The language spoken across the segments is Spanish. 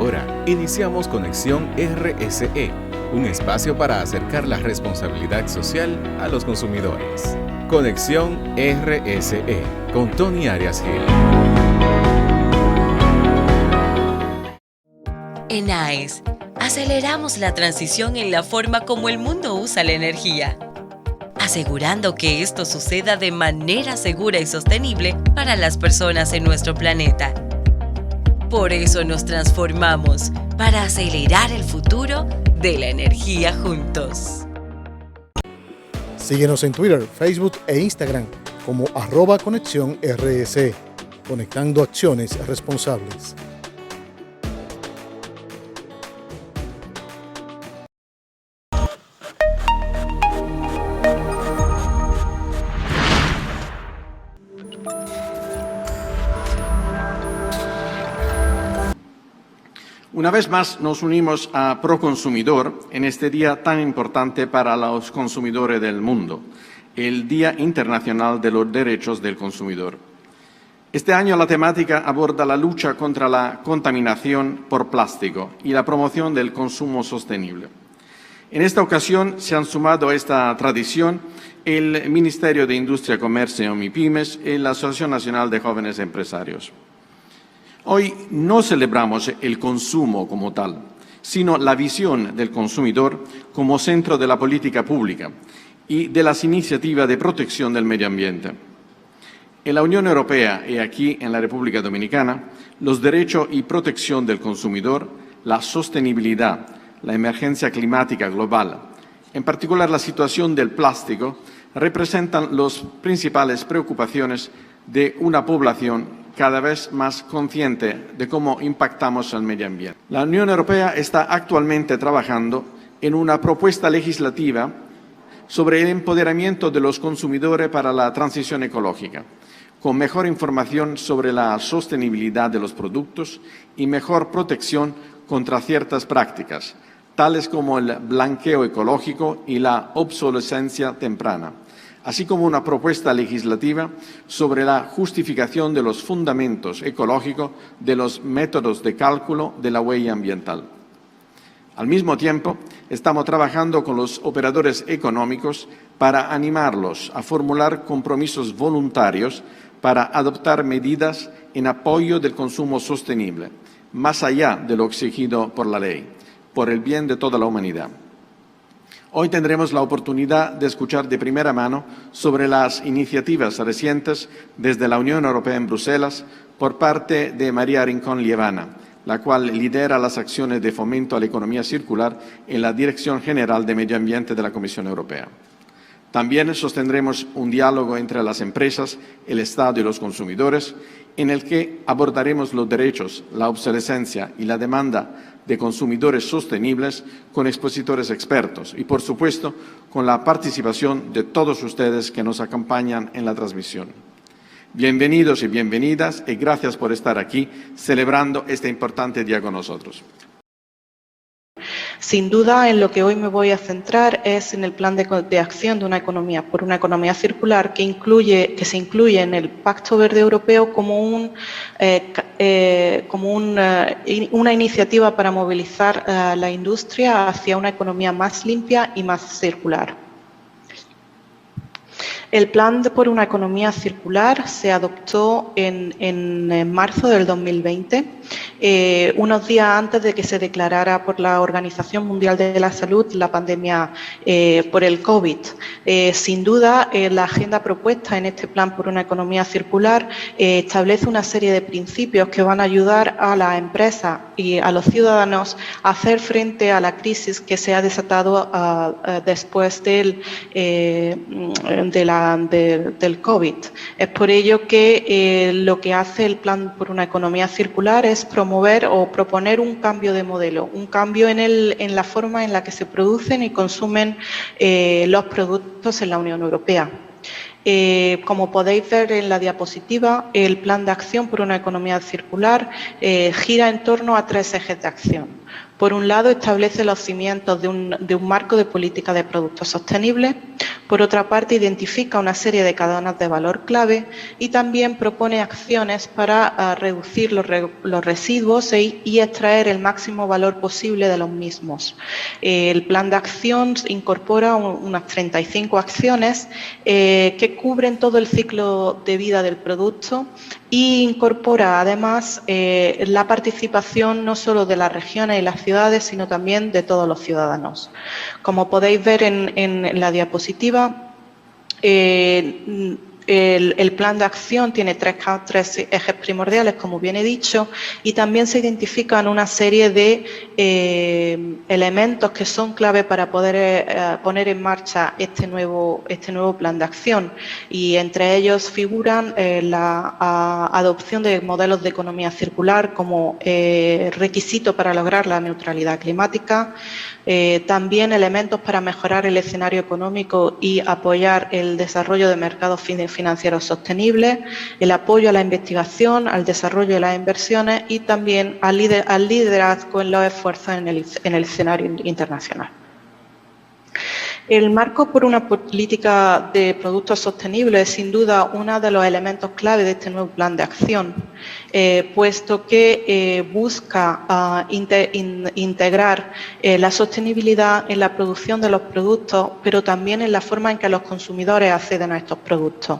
Ahora, iniciamos Conexión RSE, un espacio para acercar la responsabilidad social a los consumidores. Conexión RSE, con Tony Arias Gil. En AES, aceleramos la transición en la forma como el mundo usa la energía, asegurando que esto suceda de manera segura y sostenible para las personas en nuestro planeta. Por eso nos transformamos para acelerar el futuro de la energía juntos. Síguenos en Twitter, Facebook e Instagram como @ConexiónRSE, conectando acciones responsables. Una vez más nos unimos a Proconsumidor en este día tan importante para los consumidores del mundo, el Día Internacional de los Derechos del Consumidor. Este año la temática aborda la lucha contra la contaminación por plástico y la promoción del consumo sostenible. En esta ocasión se han sumado a esta tradición el Ministerio de Industria, Comercio y MIPYMES y la Asociación Nacional de Jóvenes Empresarios. Hoy no celebramos el consumo como tal, sino la visión del consumidor como centro de la política pública y de las iniciativas de protección del medio ambiente. En la Unión Europea y aquí en la República Dominicana, los derechos y protección del consumidor, la sostenibilidad, la emergencia climática global, en particular la situación del plástico, representan las principales preocupaciones de una población cada vez más consciente de cómo impactamos al medio ambiente. La Unión Europea está actualmente trabajando en una propuesta legislativa sobre el empoderamiento de los consumidores para la transición ecológica, con mejor información sobre la sostenibilidad de los productos y mejor protección contra ciertas prácticas, tales como el blanqueo ecológico y la obsolescencia temprana, así como una propuesta legislativa sobre la justificación de los fundamentos ecológicos de los métodos de cálculo de la huella ambiental. Al mismo tiempo, estamos trabajando con los operadores económicos para animarlos a formular compromisos voluntarios para adoptar medidas en apoyo del consumo sostenible, más allá de lo exigido por la ley, por el bien de toda la humanidad. Hoy tendremos la oportunidad de escuchar de primera mano sobre las iniciativas recientes desde la Unión Europea en Bruselas por parte de María Rincón Lievana, la cual lidera las acciones de fomento a la economía circular en la Dirección General de Medio Ambiente de la Comisión Europea. También sostendremos un diálogo entre las empresas, el Estado y los consumidores, en el que abordaremos los derechos, la obsolescencia y la demanda de consumidores sostenibles con expositores expertos y, por supuesto, con la participación de todos ustedes que nos acompañan en la transmisión. Bienvenidos y bienvenidas y gracias por estar aquí celebrando este importante día con nosotros. Sin duda, en lo que hoy me voy a centrar es en el plan de acción de por una economía circular que se incluye en el Pacto Verde Europeo como una iniciativa para movilizar la industria hacia una economía más limpia y más circular. El plan por una economía circular se adoptó en marzo del 2020, unos días antes de que se declarara por la Organización Mundial de la Salud la pandemia por el COVID. Sin duda, la agenda propuesta en este plan por una economía circular establece una serie de principios que van a ayudar a las empresas y a los ciudadanos a hacer frente a la crisis que se ha desatado después del COVID. Es por ello que lo que hace el plan por una economía circular es promover o proponer un cambio de modelo, un cambio en la forma en la que se producen y consumen los productos en la Unión Europea. Como podéis ver en la diapositiva, el Plan de Acción por una Economía Circular gira en torno a 3 ejes de acción. Por un lado, establece los cimientos de un marco de política de productos sostenibles. Por otra parte, identifica una serie de cadenas de valor clave y también propone acciones para reducir los residuos y extraer el máximo valor posible de los mismos. El plan de acción incorpora unas 35 acciones que cubren todo el ciclo de vida del producto e incorpora además la participación no solo de las regiones y las ciudades, sino también de todos los ciudadanos. Como podéis ver en la diapositiva, el plan de acción tiene tres ejes primordiales, como bien he dicho, y también se identifican una serie de elementos que son clave para poder poner en marcha este nuevo plan de acción. Y entre ellos figuran la adopción de modelos de economía circular como requisito para lograr la neutralidad climática, también elementos para mejorar el escenario económico y apoyar el desarrollo de mercados financieros sostenibles, el apoyo a la investigación, al desarrollo de las inversiones y también al liderazgo en los esfuerzos en el escenario internacional. El marco por una política de productos sostenibles es sin duda uno de los elementos clave de este nuevo plan de acción, puesto que busca integrar la sostenibilidad en la producción de los productos, pero también en la forma en que los consumidores acceden a estos productos.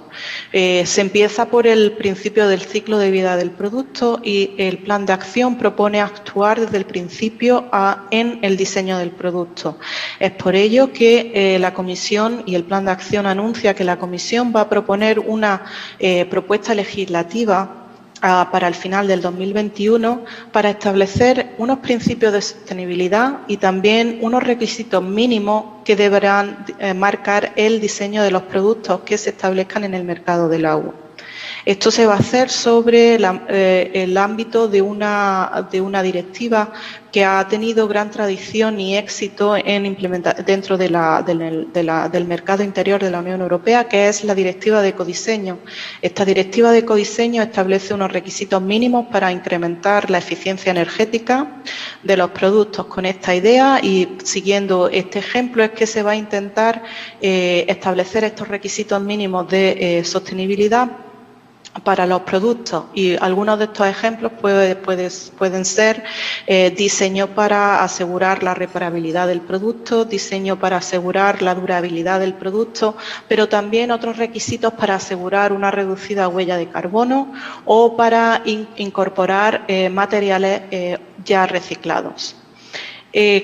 Se empieza por el principio del ciclo de vida del producto y el plan de acción propone actuar desde el principio en el diseño del producto. Es por ello que la Comisión y el Plan de Acción anuncia que la Comisión va a proponer una propuesta legislativa para el final del 2021 para establecer unos principios de sostenibilidad y también unos requisitos mínimos que deberán marcar el diseño de los productos que se establezcan en el mercado del agua. Esto se va a hacer sobre el ámbito de una directiva que ha tenido gran tradición y éxito en implementar dentro del mercado interior de la Unión Europea, que es la Directiva de Ecodiseño. Esta Directiva de Ecodiseño establece unos requisitos mínimos para incrementar la eficiencia energética de los productos. Con esta idea y siguiendo este ejemplo es que se va a intentar establecer estos requisitos mínimos de sostenibilidad para los productos, y algunos de estos ejemplos pueden ser diseño para asegurar la reparabilidad del producto, diseño para asegurar la durabilidad del producto, pero también otros requisitos para asegurar una reducida huella de carbono o para incorporar materiales ya reciclados.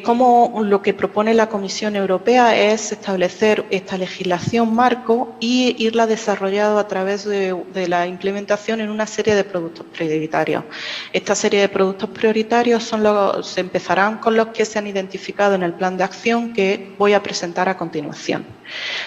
Como lo que propone la Comisión Europea es establecer esta legislación marco y irla desarrollando a través de la implementación en una serie de productos prioritarios. Esta serie de productos prioritarios se empezarán con los que se han identificado en el plan de acción que voy a presentar a continuación.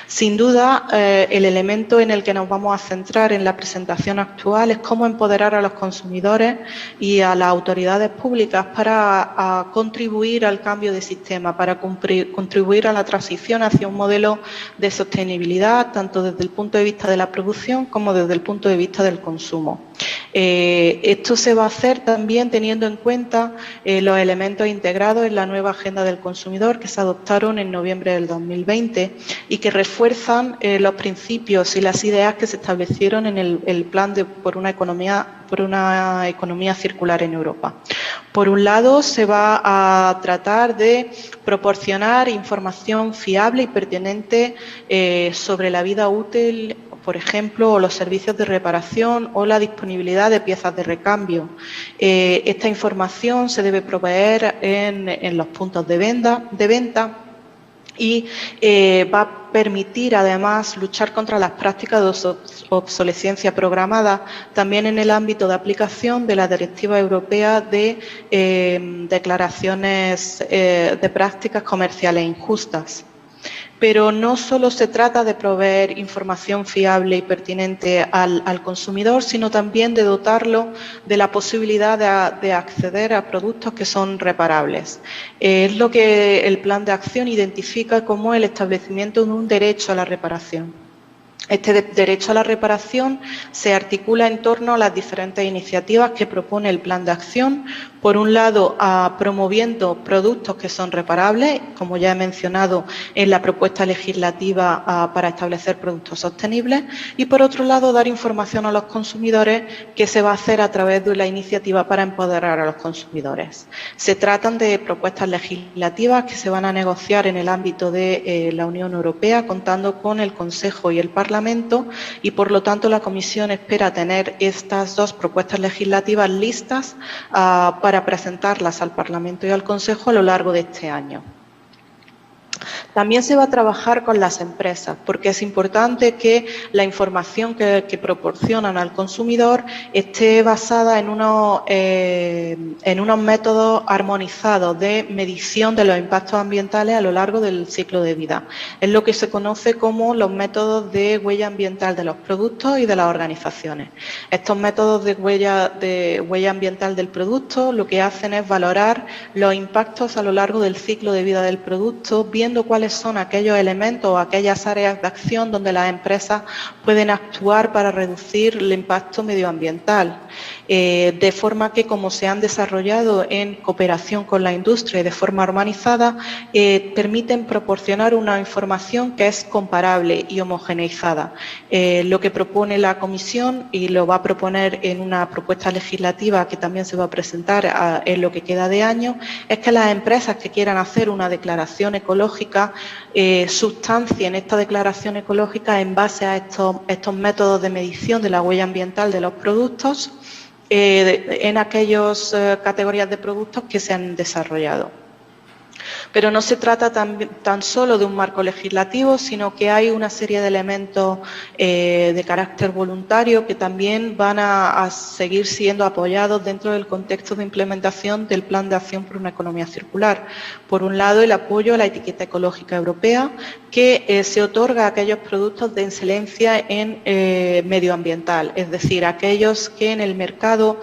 Sin duda, el elemento en el que nos vamos a centrar en la presentación actual es cómo empoderar a los consumidores y a las autoridades públicas para contribuir al cambio de sistema, para contribuir a la transición hacia un modelo de sostenibilidad, tanto desde el punto de vista de la producción como desde el punto de vista del consumo. Esto se va a hacer también teniendo en cuenta los elementos integrados en la nueva Agenda del Consumidor que se adoptaron en noviembre del 2020 y que refuerzan los principios y las ideas que se establecieron en el plan por una economía circular en Europa. Por un lado, se va a tratar de proporcionar información fiable y pertinente sobre la vida útil, por ejemplo, o los servicios de reparación o la disponibilidad de piezas de recambio. Esta información se debe proveer en los puntos de venta y va a permitir además luchar contra las prácticas de obsolescencia programada, también en el ámbito de aplicación de la Directiva Europea de declaraciones de prácticas comerciales injustas. Pero no solo se trata de proveer información fiable y pertinente al consumidor, sino también de dotarlo de la posibilidad de acceder a productos que son reparables. Es lo que el plan de acción identifica como el establecimiento de un derecho a la reparación. Este derecho a la reparación se articula en torno a las diferentes iniciativas que propone el Plan de Acción. Por un lado, promoviendo productos que son reparables, como ya he mencionado en la propuesta legislativa para establecer productos sostenibles, y por otro lado, dar información a los consumidores, que se va a hacer a través de la iniciativa para empoderar a los consumidores. Se tratan de propuestas legislativas que se van a negociar en el ámbito de la Unión Europea, contando con el Consejo y el Parlamento, y por lo tanto la Comisión espera tener estas dos propuestas legislativas listas para presentarlas al Parlamento y al Consejo a lo largo de este año. También se va a trabajar con las empresas, porque es importante que la información que proporcionan al consumidor esté basada en unos métodos armonizados de medición de los impactos ambientales a lo largo del ciclo de vida. Es lo que se conoce como los métodos de huella ambiental de los productos y de las organizaciones. Estos métodos de huella ambiental del producto lo que hacen es valorar los impactos a lo largo del ciclo de vida del producto, viendo cuáles son aquellos elementos o aquellas áreas de acción donde las empresas pueden actuar para reducir el impacto medioambiental. De forma que, como se han desarrollado en cooperación con la industria y de forma armonizada, permiten proporcionar una información que es comparable y homogeneizada. Lo que propone la Comisión, y lo va a proponer en una propuesta legislativa que también se va a presentar en lo que queda de año, es que las empresas que quieran hacer una declaración ecológica sustancien esta declaración ecológica en base a estos métodos de medición de la huella ambiental de los productos en aquellas categorías de productos que se han desarrollado. Pero no se trata tan solo de un marco legislativo, sino que hay una serie de elementos de carácter voluntario que también van a seguir siendo apoyados dentro del contexto de implementación del Plan de Acción por una Economía Circular. Por un lado, el apoyo a la etiqueta ecológica europea, que se otorga a aquellos productos de excelencia en medioambiental, es decir, aquellos que en el mercado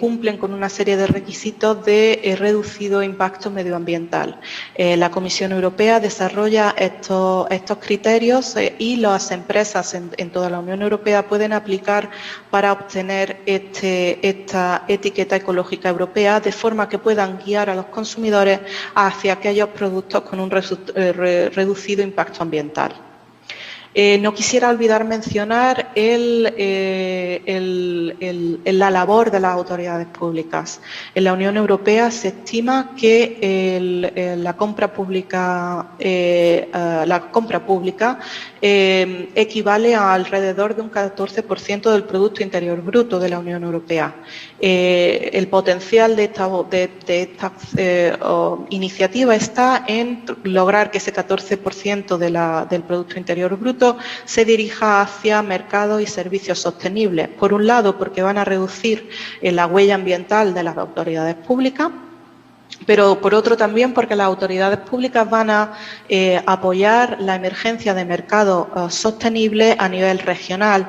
cumplen con una serie de requisitos de reducido impacto medioambiental. La Comisión Europea desarrolla estos criterios y las empresas en toda la Unión Europea pueden aplicar para obtener esta etiqueta ecológica europea, de forma que puedan guiar a los consumidores hacia aquellos productos con un reducido impacto ambiental. No quisiera olvidar mencionar la labor de las autoridades públicas. En la Unión Europea se estima que la compra pública equivale a alrededor de un 14% del Producto Interior Bruto de la Unión Europea. El potencial de esta iniciativa está en lograr que ese 14% del Producto Interior Bruto se dirija hacia mercados y servicios sostenibles. Por un lado, porque van a reducir la huella ambiental de las autoridades públicas, pero por otro también porque las autoridades públicas van a apoyar la emergencia de mercados sostenibles a nivel regional,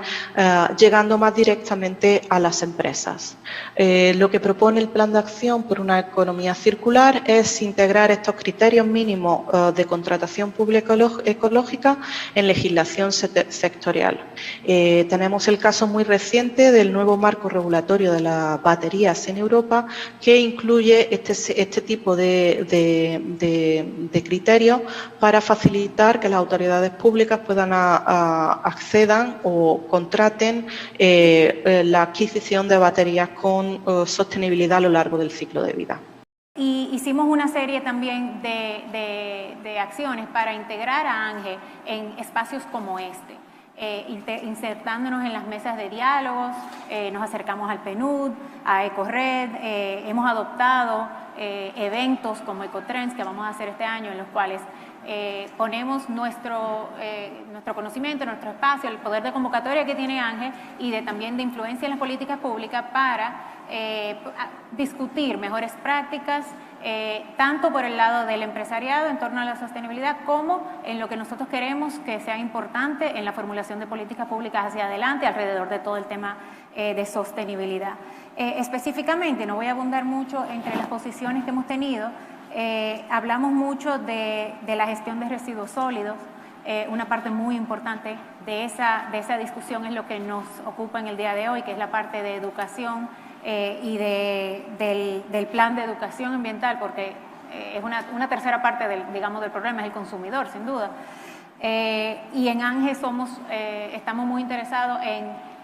llegando más directamente a las empresas. Lo que propone el Plan de Acción por una Economía Circular es integrar estos criterios mínimos de contratación pública ecológica en legislación sectorial. Tenemos el caso muy reciente del nuevo marco regulatorio de las baterías en Europa, que incluye este tipo de criterios para facilitar que las autoridades públicas puedan accedan o contraten la adquisición de baterías con sostenibilidad a lo largo del ciclo de vida. Y hicimos una serie también de acciones para integrar a ANGE en espacios como este. Insertándonos en las mesas de diálogos, nos acercamos al PNUD, a EcoRed, hemos adoptado eventos como Ecotrends que vamos a hacer este año, en los cuales ponemos nuestro conocimiento, nuestro espacio, el poder de convocatoria que tiene ANGE y también de influencia en las políticas públicas para discutir mejores prácticas, tanto por el lado del empresariado en torno a la sostenibilidad, como en lo que nosotros queremos que sea importante en la formulación de políticas públicas hacia adelante alrededor de todo el tema de sostenibilidad. Específicamente, no voy a abundar mucho entre las posiciones que hemos tenido, hablamos mucho de la gestión de residuos sólidos, una parte muy importante de esa discusión es lo que nos ocupa en el día de hoy, que es la parte de educación y del plan de educación ambiental, porque es una tercera parte del problema, es el consumidor, sin duda. Y en ANGE estamos muy interesados en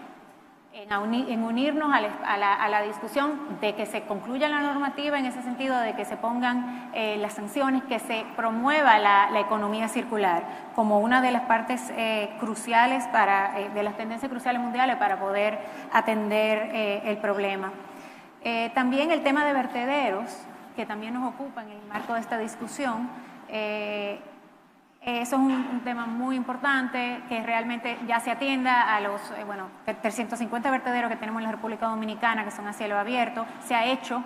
unirnos a la discusión de que se concluya la normativa en ese sentido, de que se pongan las sanciones, que se promueva la economía circular como una de las partes cruciales de las tendencias cruciales mundiales para poder atender el problema. También el tema de vertederos, que también nos ocupa en el marco de esta discusión. Eso es un tema muy importante, que realmente ya se atienda a los 350 vertederos que tenemos en la República Dominicana, que son a cielo abierto. Se ha hecho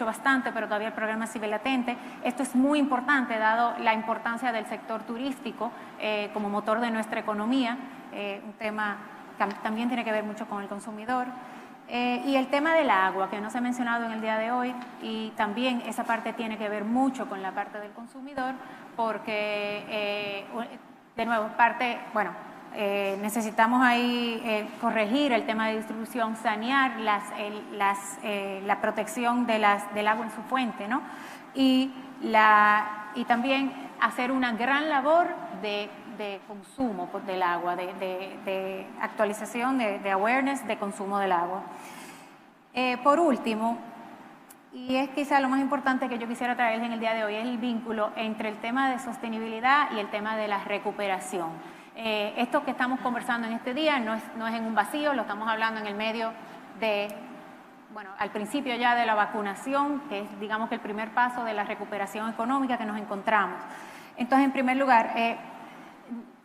bastante, pero todavía el problema sigue latente. Esto es muy importante, dado la importancia del sector turístico como motor de nuestra economía, un tema que también tiene que ver mucho con el consumidor. Y el tema del agua, que no se ha mencionado en el día de hoy, y también esa parte tiene que ver mucho con la parte del consumidor, porque, de nuevo, necesitamos ahí corregir el tema de distribución, sanear la protección del agua en su fuente, ¿no? Y también hacer una gran labor de consumo del agua, de actualización, de awareness de consumo del agua. Por último, y es quizá lo más importante que yo quisiera traerles en el día de hoy, es el vínculo entre el tema de sostenibilidad y el tema de la recuperación. Esto que estamos conversando en este día no es en un vacío, lo estamos hablando en el medio al principio ya de la vacunación, que es, digamos, que el primer paso de la recuperación económica que nos encontramos. Entonces, en primer lugar,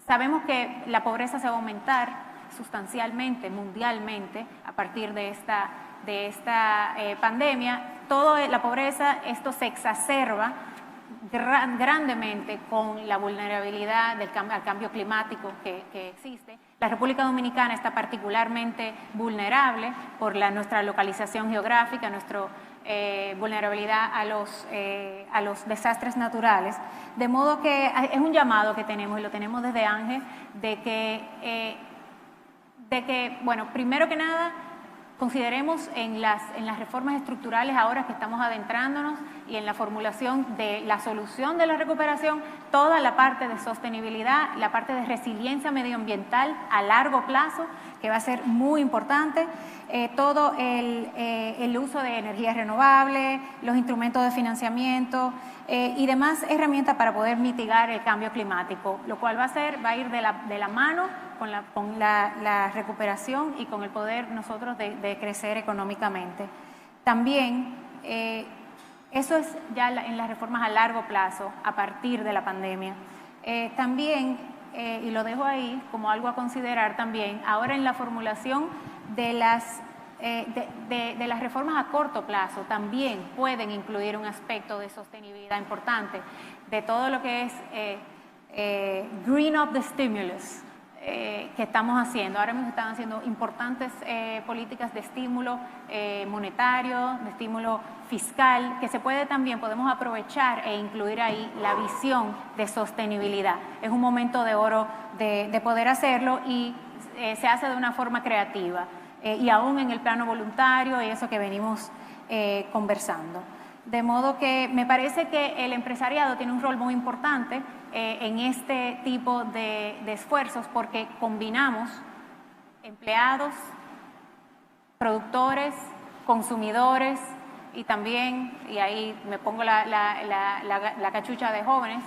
sabemos que la pobreza se va a aumentar sustancialmente, mundialmente, a partir de esta pandemia. La pobreza, esto se exacerba grandemente con la vulnerabilidad al cambio climático que existe. La República Dominicana está particularmente vulnerable por nuestra localización geográfica, nuestra vulnerabilidad a los desastres naturales. De modo que es un llamado que tenemos, y lo tenemos desde ANGE, de que primero que nada, consideremos en las reformas estructurales ahora que estamos adentrándonos y en la formulación de la solución de la recuperación, toda la parte de sostenibilidad, la parte de resiliencia medioambiental a largo plazo, que va a ser muy importante, todo el uso de energías renovables, los instrumentos de financiamiento y demás herramientas para poder mitigar el cambio climático, lo cual va a ir de la mano con la recuperación y con el poder nosotros de crecer económicamente. También, eso es ya en las reformas a largo plazo, a partir de la pandemia. También, y lo dejo ahí como algo a considerar también, ahora en la formulación de las reformas a corto plazo, también pueden incluir un aspecto de sostenibilidad importante, de todo lo que es green up the stimulus, que estamos haciendo. Ahora mismo están haciendo importantes políticas de estímulo monetario, de estímulo fiscal, que podemos aprovechar e incluir ahí la visión de sostenibilidad. Es un momento de oro de poder hacerlo, y se hace de una forma creativa, y aún en el plano voluntario, y eso que venimos conversando. De modo que me parece que el empresariado tiene un rol muy importante en este tipo de esfuerzos, porque combinamos empleados, productores, consumidores, y también, y ahí me pongo la cachucha de jóvenes,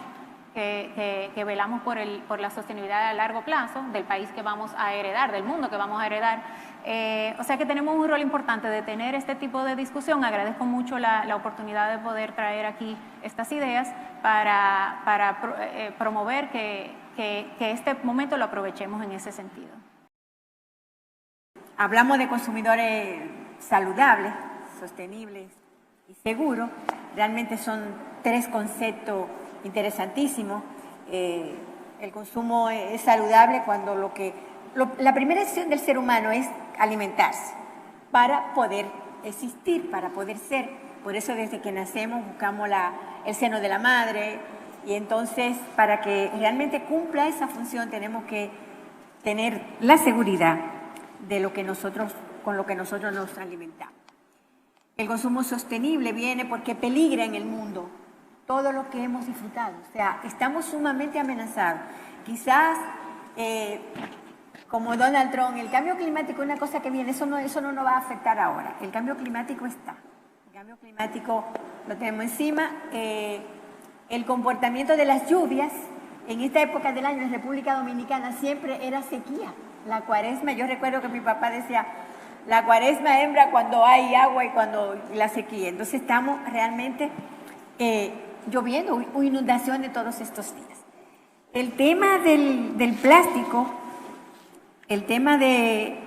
que velamos por la sostenibilidad a largo plazo del país que vamos a heredar, del mundo que vamos a heredar. O sea que tenemos un rol importante de tener este tipo de discusión. Agradezco mucho la oportunidad de poder traer aquí estas ideas para promover que este momento lo aprovechemos en ese sentido. Hablamos de consumidores saludables, sostenibles y seguros. Realmente son tres conceptos interesantísimos. El consumo es saludable cuando la primera acción del ser humano es alimentarse para poder existir, para poder ser. Por eso desde que nacemos buscamos el seno de la madre, y entonces para que realmente cumpla esa función tenemos que tener la seguridad de lo que con lo que nosotros nos alimentamos. El consumo sostenible viene porque peligra en el mundo todo lo que hemos disfrutado. O sea, estamos sumamente amenazados. Quizás, como Donald Trump, el cambio climático es una cosa que viene, eso no nos va a afectar ahora. El cambio climático está. El cambio climático lo tenemos encima. El comportamiento de las lluvias, en esta época del año en República Dominicana siempre era sequía. La cuaresma, yo recuerdo que mi papá decía, la cuaresma hembra cuando hay agua y cuando la sequía. Entonces estamos realmente lloviendo o inundaciones todos estos días. El tema del plástico, el tema que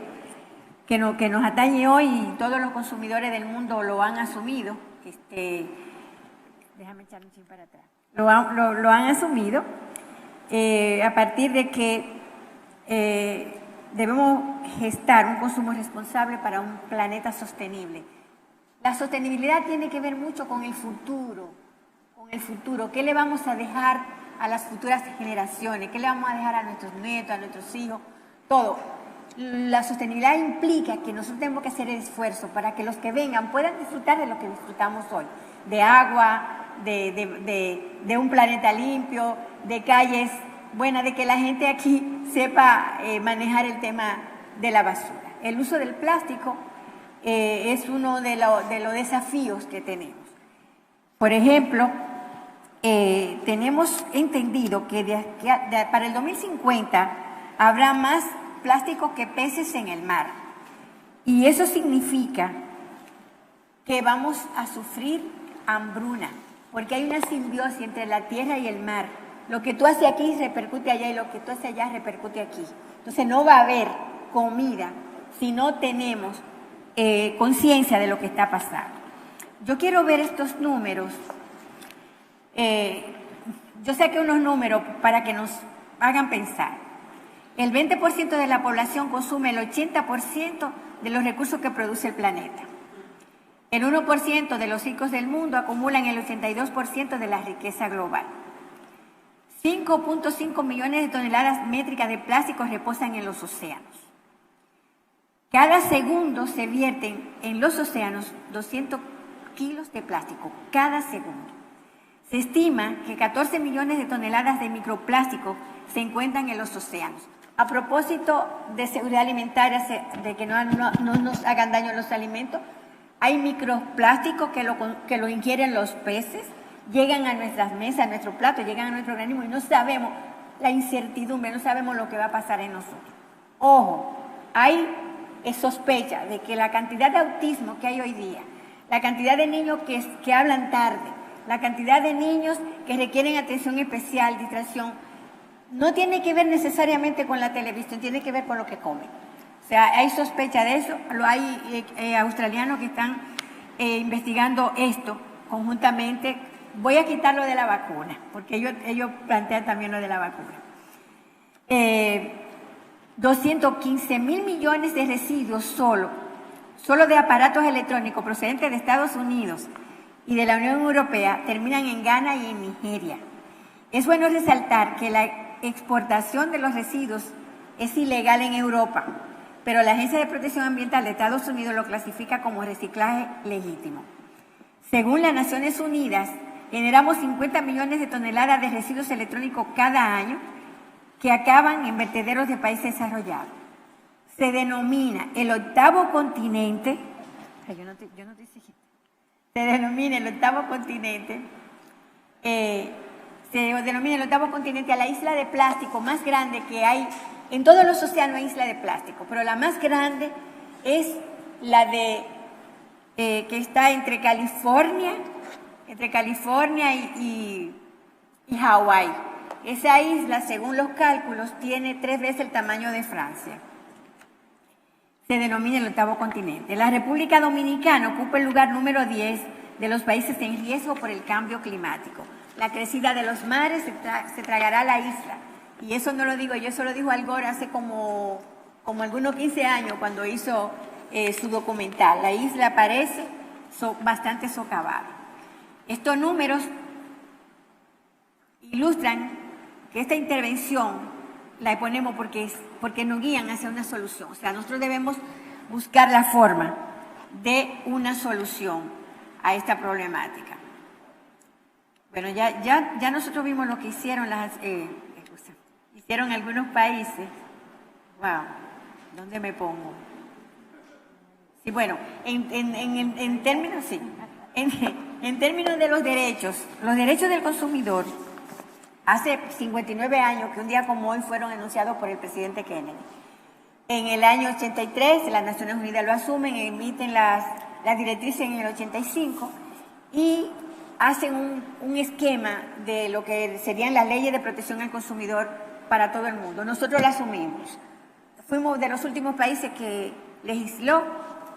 nos atañe hoy y todos los consumidores del mundo lo han asumido, déjame echar un chin para atrás, lo han asumido a partir de que debemos gestar un consumo responsable para un planeta sostenible. La sostenibilidad tiene que ver mucho con el futuro. ¿Qué le vamos a dejar a las futuras generaciones? ¿Qué le vamos a dejar a nuestros nietos, a nuestros hijos? Todo. La sostenibilidad implica que nosotros tenemos que hacer el esfuerzo para que los que vengan puedan disfrutar de lo que disfrutamos hoy. De agua, de un planeta limpio, de calles buenas, de que la gente aquí sepa manejar el tema de la basura. El uso del plástico es uno de los desafíos que tenemos. Por ejemplo, tenemos entendido que para el 2050 habrá más plástico que peces en el mar. Y eso significa que vamos a sufrir hambruna, porque hay una simbiosis entre la tierra y el mar. Lo que tú haces aquí repercute allá y lo que tú haces allá repercute aquí. Entonces no va a haber comida si no tenemos conciencia de lo que está pasando. Yo quiero ver estos números. Yo saqué unos números para que nos hagan pensar. El 20% de la población consume el 80% de los recursos que produce el planeta. El 1% de los ricos del mundo acumulan el 82% de la riqueza global. 5.5 millones de toneladas métricas de plástico reposan en los océanos. Cada segundo se vierten en los océanos 200 kilos de plástico, cada segundo. Se estima que 14 millones de toneladas de microplástico se encuentran en los océanos. A propósito de seguridad alimentaria, de que no nos hagan daño los alimentos, hay microplásticos que lo ingieren los peces, llegan a nuestras mesas, a nuestro plato, llegan a nuestro organismo y no sabemos la incertidumbre, no sabemos lo que va a pasar en nosotros. Ojo, hay sospecha de que la cantidad de autismo que hay hoy día, la cantidad de niños que hablan tarde, la cantidad de niños que requieren atención especial, distracción, no tiene que ver necesariamente con la televisión, tiene que ver con lo que comen. O sea, hay sospecha de eso, hay australianos que están investigando esto conjuntamente. Voy a quitarlo de la vacuna, porque ellos plantean también lo de la vacuna. 215 mil millones de residuos solo de aparatos electrónicos procedentes de Estados Unidos y de la Unión Europea terminan en Ghana y en Nigeria. Es bueno resaltar que la exportación de los residuos es ilegal en Europa, pero la Agencia de Protección Ambiental de Estados Unidos lo clasifica como reciclaje legítimo. Según las Naciones Unidas, generamos 50 millones de toneladas de residuos electrónicos cada año que acaban en vertederos de países desarrollados. Se denomina el octavo continente, se denomina el octavo continente a la isla de plástico más grande que hay. En todos los océanos hay isla de plástico, pero la más grande es la que está entre California y Hawái. Esa isla, según los cálculos, tiene 3 veces el tamaño de Francia. Se denomina el octavo continente. La República Dominicana ocupa el lugar número 10 de los países en riesgo por el cambio climático. La crecida de los mares se tragará la isla. Y eso no lo digo yo, eso lo dijo Al Gore hace como algunos 15 años cuando hizo su documental. La isla parece bastante socavada. Estos números ilustran que esta intervención la ponemos porque nos guían hacia una solución. O sea, nosotros debemos buscar la forma de una solución a esta problemática. Bueno, ya nosotros vimos lo que hicieron hicieron algunos países. Wow, ¿dónde me pongo? Sí, bueno, en términos, sí. En términos de los derechos del consumidor, hace 59 años, que un día como hoy fueron enunciados por el presidente Kennedy. En el año 83, las Naciones Unidas lo asumen, emiten las directrices en el 85 y hacen un esquema de lo que serían las leyes de protección al consumidor para todo el mundo. Nosotros la asumimos. Fuimos de los últimos países que legisló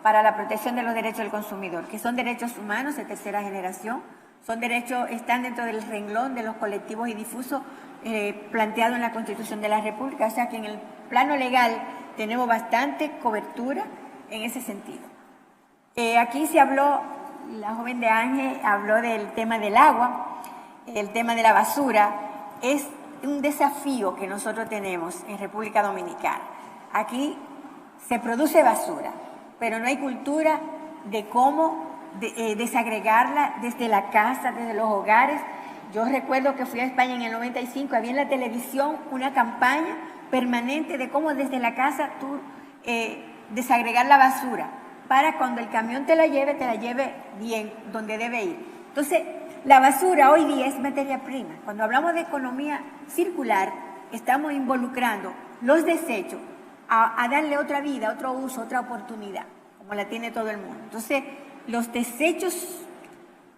para la protección de los derechos del consumidor, que son derechos humanos de tercera generación, son derechos, están dentro del renglón de los colectivos y difusos planteado en la Constitución de la República, o sea que en el plano legal tenemos bastante cobertura en ese sentido. Aquí se habló, la joven de Ángel habló del tema del agua, el tema de la basura, es un desafío que nosotros tenemos en República Dominicana. Aquí se produce basura, pero no hay cultura de cómo desagregarla desde la casa, desde los hogares. Yo recuerdo que fui a España en el 95, había en la televisión una campaña permanente de cómo desde la casa tú desagregar la basura para cuando el camión te la lleve bien, donde debe ir. Entonces, la basura hoy día es materia prima. Cuando hablamos de economía circular, estamos involucrando los desechos a darle otra vida, otro uso, otra oportunidad, como la tiene todo el mundo. Entonces, los desechos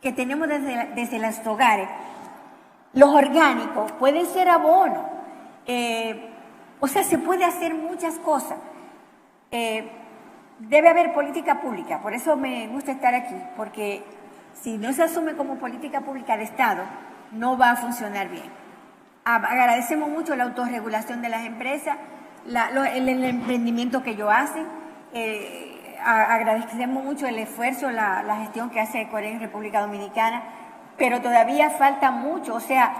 que tenemos desde los hogares, los orgánicos, pueden ser abono. O sea, se puede hacer muchas cosas. Debe haber política pública, por eso me gusta estar aquí, porque si no se asume como política pública de Estado, no va a funcionar bien. Agradecemos mucho la autorregulación de las empresas, el emprendimiento que ellos hacen, agradecemos mucho el esfuerzo, la gestión que hace Corea en República Dominicana, pero todavía falta mucho. O sea,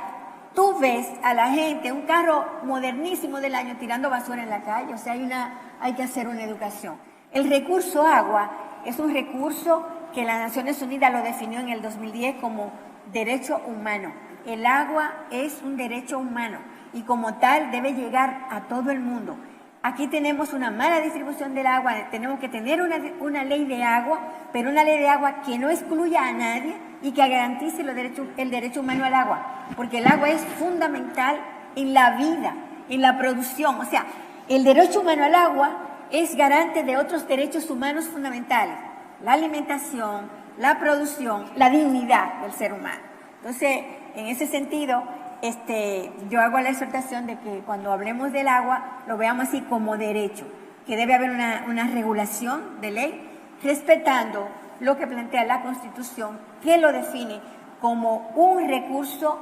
tú ves a la gente, un carro modernísimo del año tirando basura en la calle, o sea, hay que hacer una educación. El recurso agua es un recurso que las Naciones Unidas lo definió en el 2010 como derecho humano. El agua es un derecho humano y como tal debe llegar a todo el mundo. Aquí tenemos una mala distribución del agua, tenemos que tener una ley de agua, pero una ley de agua que no excluya a nadie y que garantice el derecho humano al agua, porque el agua es fundamental en la vida, en la producción. O sea, el derecho humano al agua es garante de otros derechos humanos fundamentales, la alimentación, la producción, la dignidad del ser humano. Entonces, en ese sentido, yo hago la exhortación de que cuando hablemos del agua lo veamos así como derecho, que debe haber una regulación de ley respetando lo que plantea la Constitución, que lo define como un recurso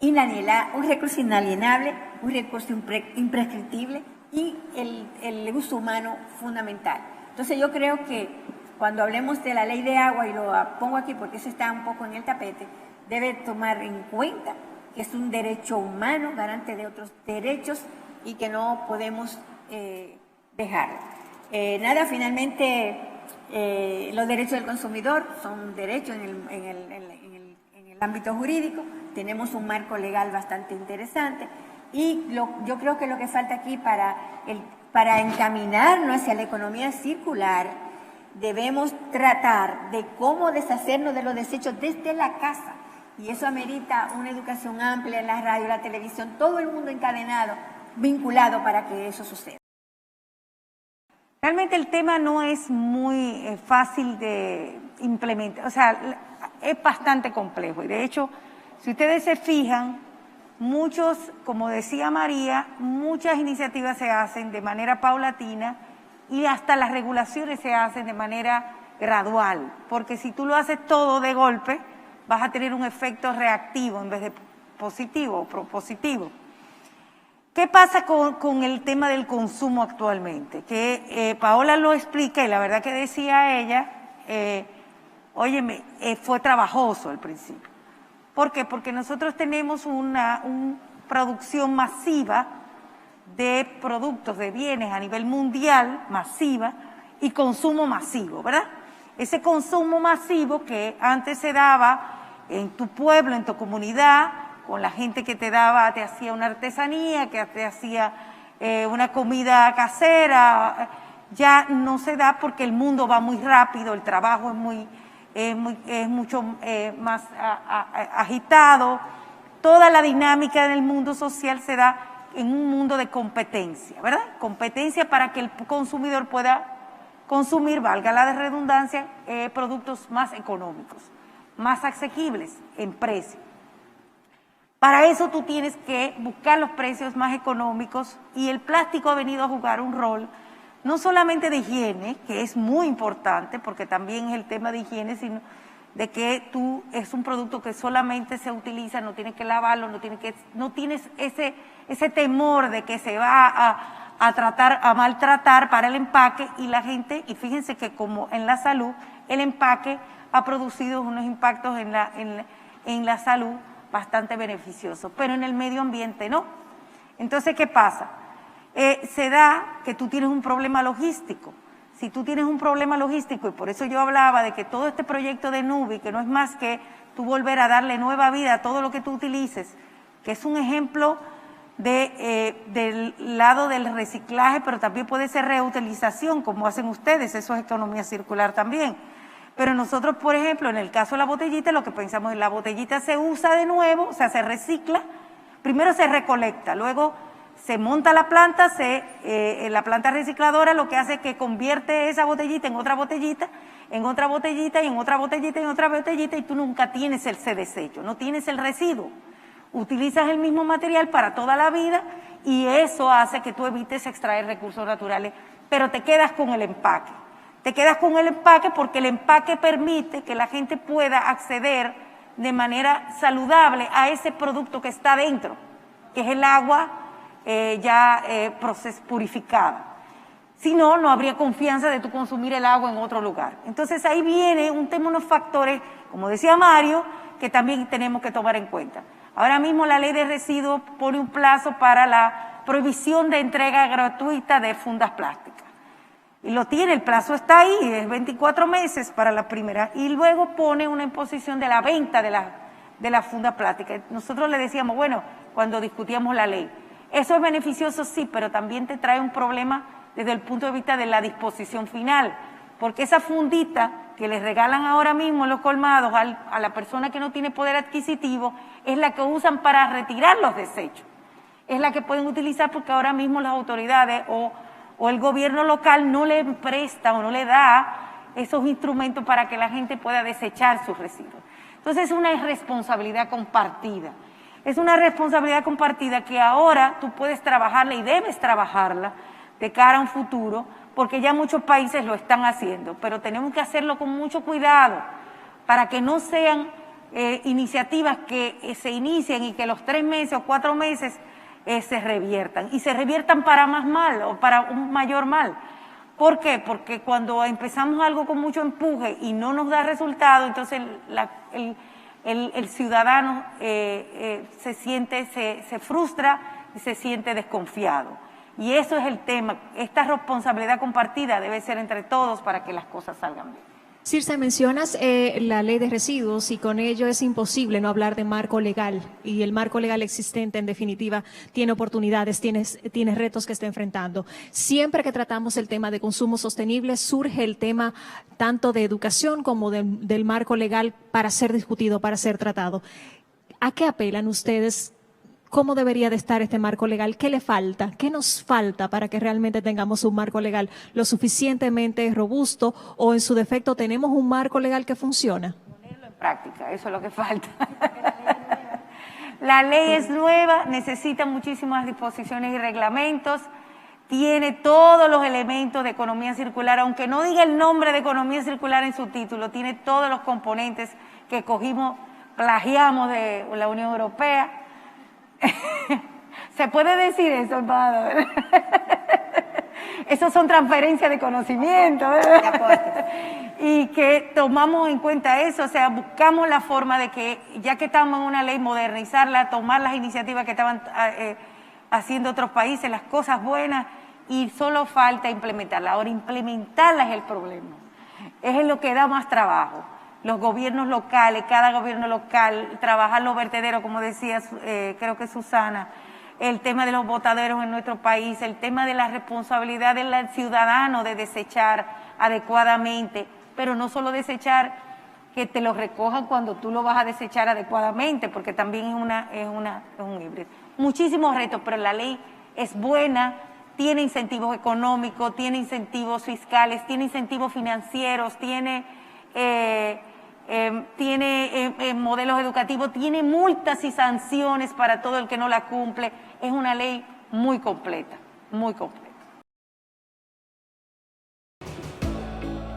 inalienable, un recurso imprescriptible y el uso humano fundamental. Entonces yo creo que cuando hablemos de la ley de agua, y lo pongo aquí porque eso está un poco en el tapete, debe tomar en cuenta que es un derecho humano, garante de otros derechos y que no podemos dejarlo. Finalmente, los derechos del consumidor son derechos en el ámbito jurídico. Tenemos un marco legal bastante interesante y yo creo que lo que falta aquí para encaminarnos hacia la economía circular, debemos tratar de cómo deshacernos de los desechos desde la casa. Y eso amerita una educación amplia en la radio, la televisión, todo el mundo encadenado, vinculado para que eso suceda. Realmente el tema no es muy fácil de implementar, o sea, es bastante complejo. Y de hecho, si ustedes se fijan, como decía María, muchas iniciativas se hacen de manera paulatina y hasta las regulaciones se hacen de manera gradual, porque si tú lo haces todo de golpe, vas a tener un efecto reactivo en vez de positivo o propositivo. ¿Qué pasa con el tema del consumo actualmente? Que Paola lo explica y la verdad que decía ella, fue trabajoso al principio. ¿Por qué? Porque nosotros tenemos un producción masiva de productos, de bienes a nivel mundial, masiva, y consumo masivo, ¿verdad? Ese consumo masivo que antes se daba en tu pueblo, en tu comunidad, con la gente que te daba, te hacía una artesanía, que te hacía una comida casera, ya no se da porque el mundo va muy rápido, el trabajo es mucho más agitado, toda la dinámica del mundo social se da en un mundo de competencia, ¿verdad? Competencia para que el consumidor pueda consumir, valga la redundancia, productos más económicos, más asequibles en precio. Para eso tú tienes que buscar los precios más económicos y el plástico ha venido a jugar un rol no solamente de higiene, que es muy importante, porque también es el tema de higiene, sino de que tú es un producto que solamente se utiliza, no tienes que lavarlo, no tienes ese temor de que se va a maltratar para el empaque y la gente, y fíjense que como en la salud, el empaque ha producido unos impactos en la salud bastante beneficiosos, pero en el medio ambiente no. Entonces, ¿qué pasa? Se da que tú tienes un problema logístico. Si tú tienes un problema logístico, y por eso yo hablaba de que todo este proyecto de Nubi, que no es más que tú volver a darle nueva vida a todo lo que tú utilices, que es un ejemplo del lado del reciclaje, pero también puede ser reutilización, como hacen ustedes, eso es economía circular también. Pero nosotros, por ejemplo, en el caso de la botellita, lo que pensamos es la botellita se usa de nuevo, o sea, se recicla, primero se recolecta, luego se monta la planta, la planta recicladora lo que hace es que convierte esa botellita en otra botellita, en otra botellita, y en otra botellita, y en otra botellita, y tú nunca tienes ese desecho, no tienes el residuo. Utilizas el mismo material para toda la vida y eso hace que tú evites extraer recursos naturales, pero te quedas con el empaque. Te quedas con el empaque porque el empaque permite que la gente pueda acceder de manera saludable a ese producto que está dentro, que es el agua purificada. Si no, no habría confianza de tú consumir el agua en otro lugar. Entonces ahí viene unos factores, como decía Mario, que también tenemos que tomar en cuenta. Ahora mismo la ley de residuos pone un plazo para la prohibición de entrega gratuita de fundas plásticas. Y lo tiene, el plazo está ahí, es 24 meses para la primera. Y luego pone una imposición de la venta de la funda plástica. Nosotros le decíamos, bueno, cuando discutíamos la ley, eso es beneficioso, sí, pero también te trae un problema desde el punto de vista de la disposición final. Porque esa fundita que les regalan ahora mismo en los colmados a la persona que no tiene poder adquisitivo es la que usan para retirar los desechos. Es la que pueden utilizar porque ahora mismo las autoridades o el gobierno local no le presta o no le da esos instrumentos para que la gente pueda desechar sus residuos. Entonces es una responsabilidad compartida. Es una responsabilidad compartida que ahora tú puedes trabajarla y debes trabajarla de cara a un futuro, porque ya muchos países lo están haciendo, pero tenemos que hacerlo con mucho cuidado para que no sean iniciativas que se inician y que los 3 meses o 4 meses se reviertan, y se reviertan para más mal o para un mayor mal. ¿Por qué? Porque cuando empezamos algo con mucho empuje y no nos da resultado, entonces el ciudadano se frustra y se siente desconfiado. Y eso es el tema. Esta responsabilidad compartida debe ser entre todos para que las cosas salgan bien. Circe, mencionas la ley de residuos y con ello es imposible no hablar de marco legal, y el marco legal existente en definitiva tiene oportunidades, tiene retos que está enfrentando. Siempre que tratamos el tema de consumo sostenible surge el tema tanto de educación como del marco legal para ser discutido, para ser tratado. ¿A qué apelan ustedes? ¿Cómo debería de estar este marco legal? ¿Qué le falta? ¿Qué nos falta para que realmente tengamos un marco legal lo suficientemente robusto, o en su defecto tenemos un marco legal que funciona? Ponerlo en práctica, eso es lo que falta. La ley es nueva, necesita muchísimas disposiciones y reglamentos, tiene todos los elementos de economía circular, aunque no diga el nombre de economía circular en su título, tiene todos los componentes que plagiamos de la Unión Europea. ¿Se puede decir eso, hermano? Esos son transferencias de conocimiento. Y que tomamos en cuenta eso, o sea, buscamos la forma de que, ya que estamos en una ley, modernizarla, tomar las iniciativas que estaban haciendo otros países, las cosas buenas, y solo falta implementarla. Ahora, implementarla es el problema. Es lo que da más trabajo. Los gobiernos locales, cada gobierno local, trabajar los vertederos, como decía, creo que Susana, el tema de los botaderos en nuestro país, el tema de la responsabilidad del ciudadano de desechar adecuadamente, pero no solo desechar, que te lo recojan cuando tú lo vas a desechar adecuadamente, porque también es un híbrido. Muchísimos retos, pero la ley es buena, tiene incentivos económicos, tiene incentivos fiscales, tiene incentivos financieros, tiene modelos educativos, tiene multas y sanciones para todo el que no la cumple. Es una ley muy completa, muy completa.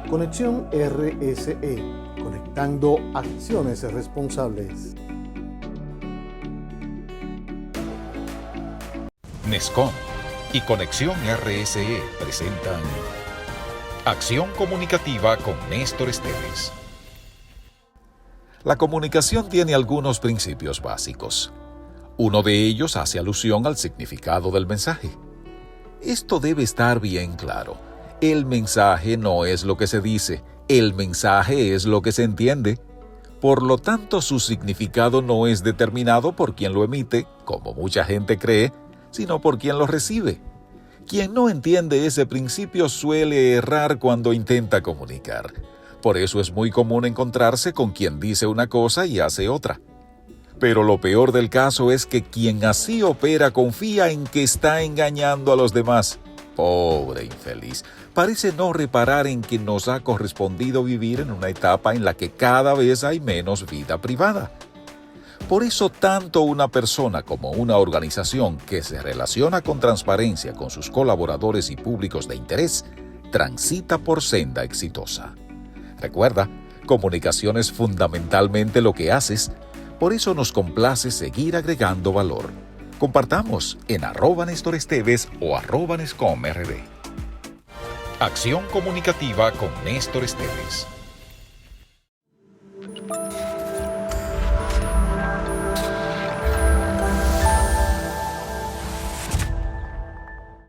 Conexión RSE, conectando acciones responsables. Nescom y Conexión RSE presentan Acción Comunicativa con Néstor Esteves. La comunicación tiene algunos principios básicos. Uno de ellos hace alusión al significado del mensaje. Esto debe estar bien claro. El mensaje no es lo que se dice, el mensaje es lo que se entiende. Por lo tanto, su significado no es determinado por quien lo emite, como mucha gente cree, sino por quien lo recibe. Quien no entiende ese principio suele errar cuando intenta comunicar. Por eso es muy común encontrarse con quien dice una cosa y hace otra. Pero lo peor del caso es que quien así opera confía en que está engañando a los demás. Pobre infeliz, parece no reparar en que nos ha correspondido vivir en una etapa en la que cada vez hay menos vida privada. Por eso tanto una persona como una organización que se relaciona con transparencia con sus colaboradores y públicos de interés transita por senda exitosa. Recuerda, comunicación es fundamentalmente lo que haces, por eso nos complace seguir agregando valor. Compartamos en @Néstor Esteves o @NescomRD. Acción Comunicativa con Néstor Esteves.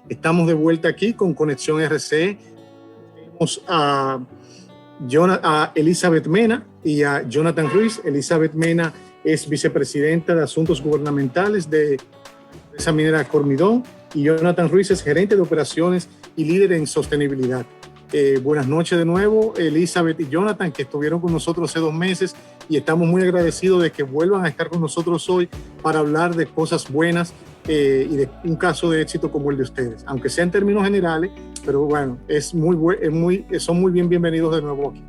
Estamos de vuelta aquí con Conexión RC. Tenemos a Elizabeth Mena y a Jonathan Ruiz. Elizabeth Mena es vicepresidenta de Asuntos Gubernamentales de esa minera Cormidón, y Jonathan Ruiz es gerente de operaciones y líder en sostenibilidad. Buenas noches de nuevo, Elizabeth y Jonathan, que estuvieron con nosotros hace 2 meses, y estamos muy agradecidos de que vuelvan a estar con nosotros hoy para hablar de cosas buenas y de un caso de éxito como el de ustedes, aunque sea en términos generales, pero bueno, son muy bienvenidos de nuevo aquí.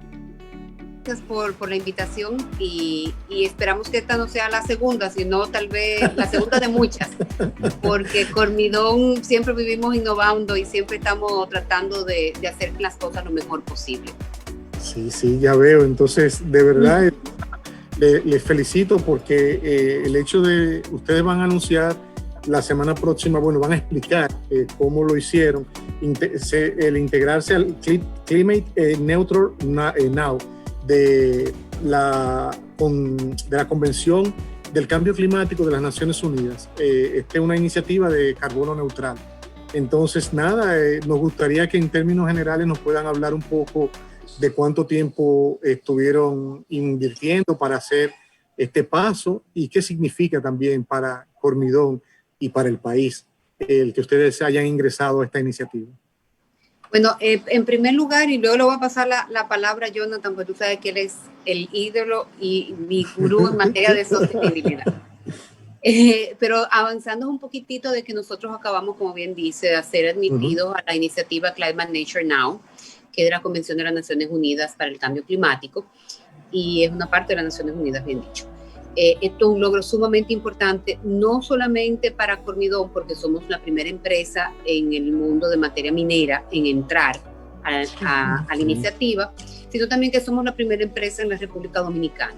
Gracias por la invitación y esperamos que esta no sea la segunda, sino tal vez la segunda de muchas, porque Cormidón siempre vivimos innovando y siempre estamos tratando de hacer las cosas lo mejor posible. Sí, ya veo. Entonces, de verdad, les felicito porque el hecho de ustedes van a anunciar la semana próxima, van a explicar cómo lo hicieron, el integrarse al Climate Neutral Now, de la Convención del Cambio Climático de las Naciones Unidas. Esta es una iniciativa de carbono neutral. Entonces, nos gustaría que en términos generales nos puedan hablar un poco de cuánto tiempo estuvieron invirtiendo para hacer este paso y qué significa también para Cormidón y para el país el que ustedes hayan ingresado a esta iniciativa. Bueno, en primer lugar, y luego le voy a pasar la palabra a Jonathan, porque tú sabes que él es el ídolo y mi gurú en materia de sostenibilidad. Pero avanzando un poquitito de que nosotros acabamos, como bien dice, de ser admitidos a la iniciativa Climate Nature Now, que es de la Convención de las Naciones Unidas para el Cambio Climático, y es una parte de las Naciones Unidas, bien dicho. Esto es un logro sumamente importante, no solamente para Cormidón, porque somos la primera empresa en el mundo de materia minera en entrar a la iniciativa, sino también que somos la primera empresa en la República Dominicana.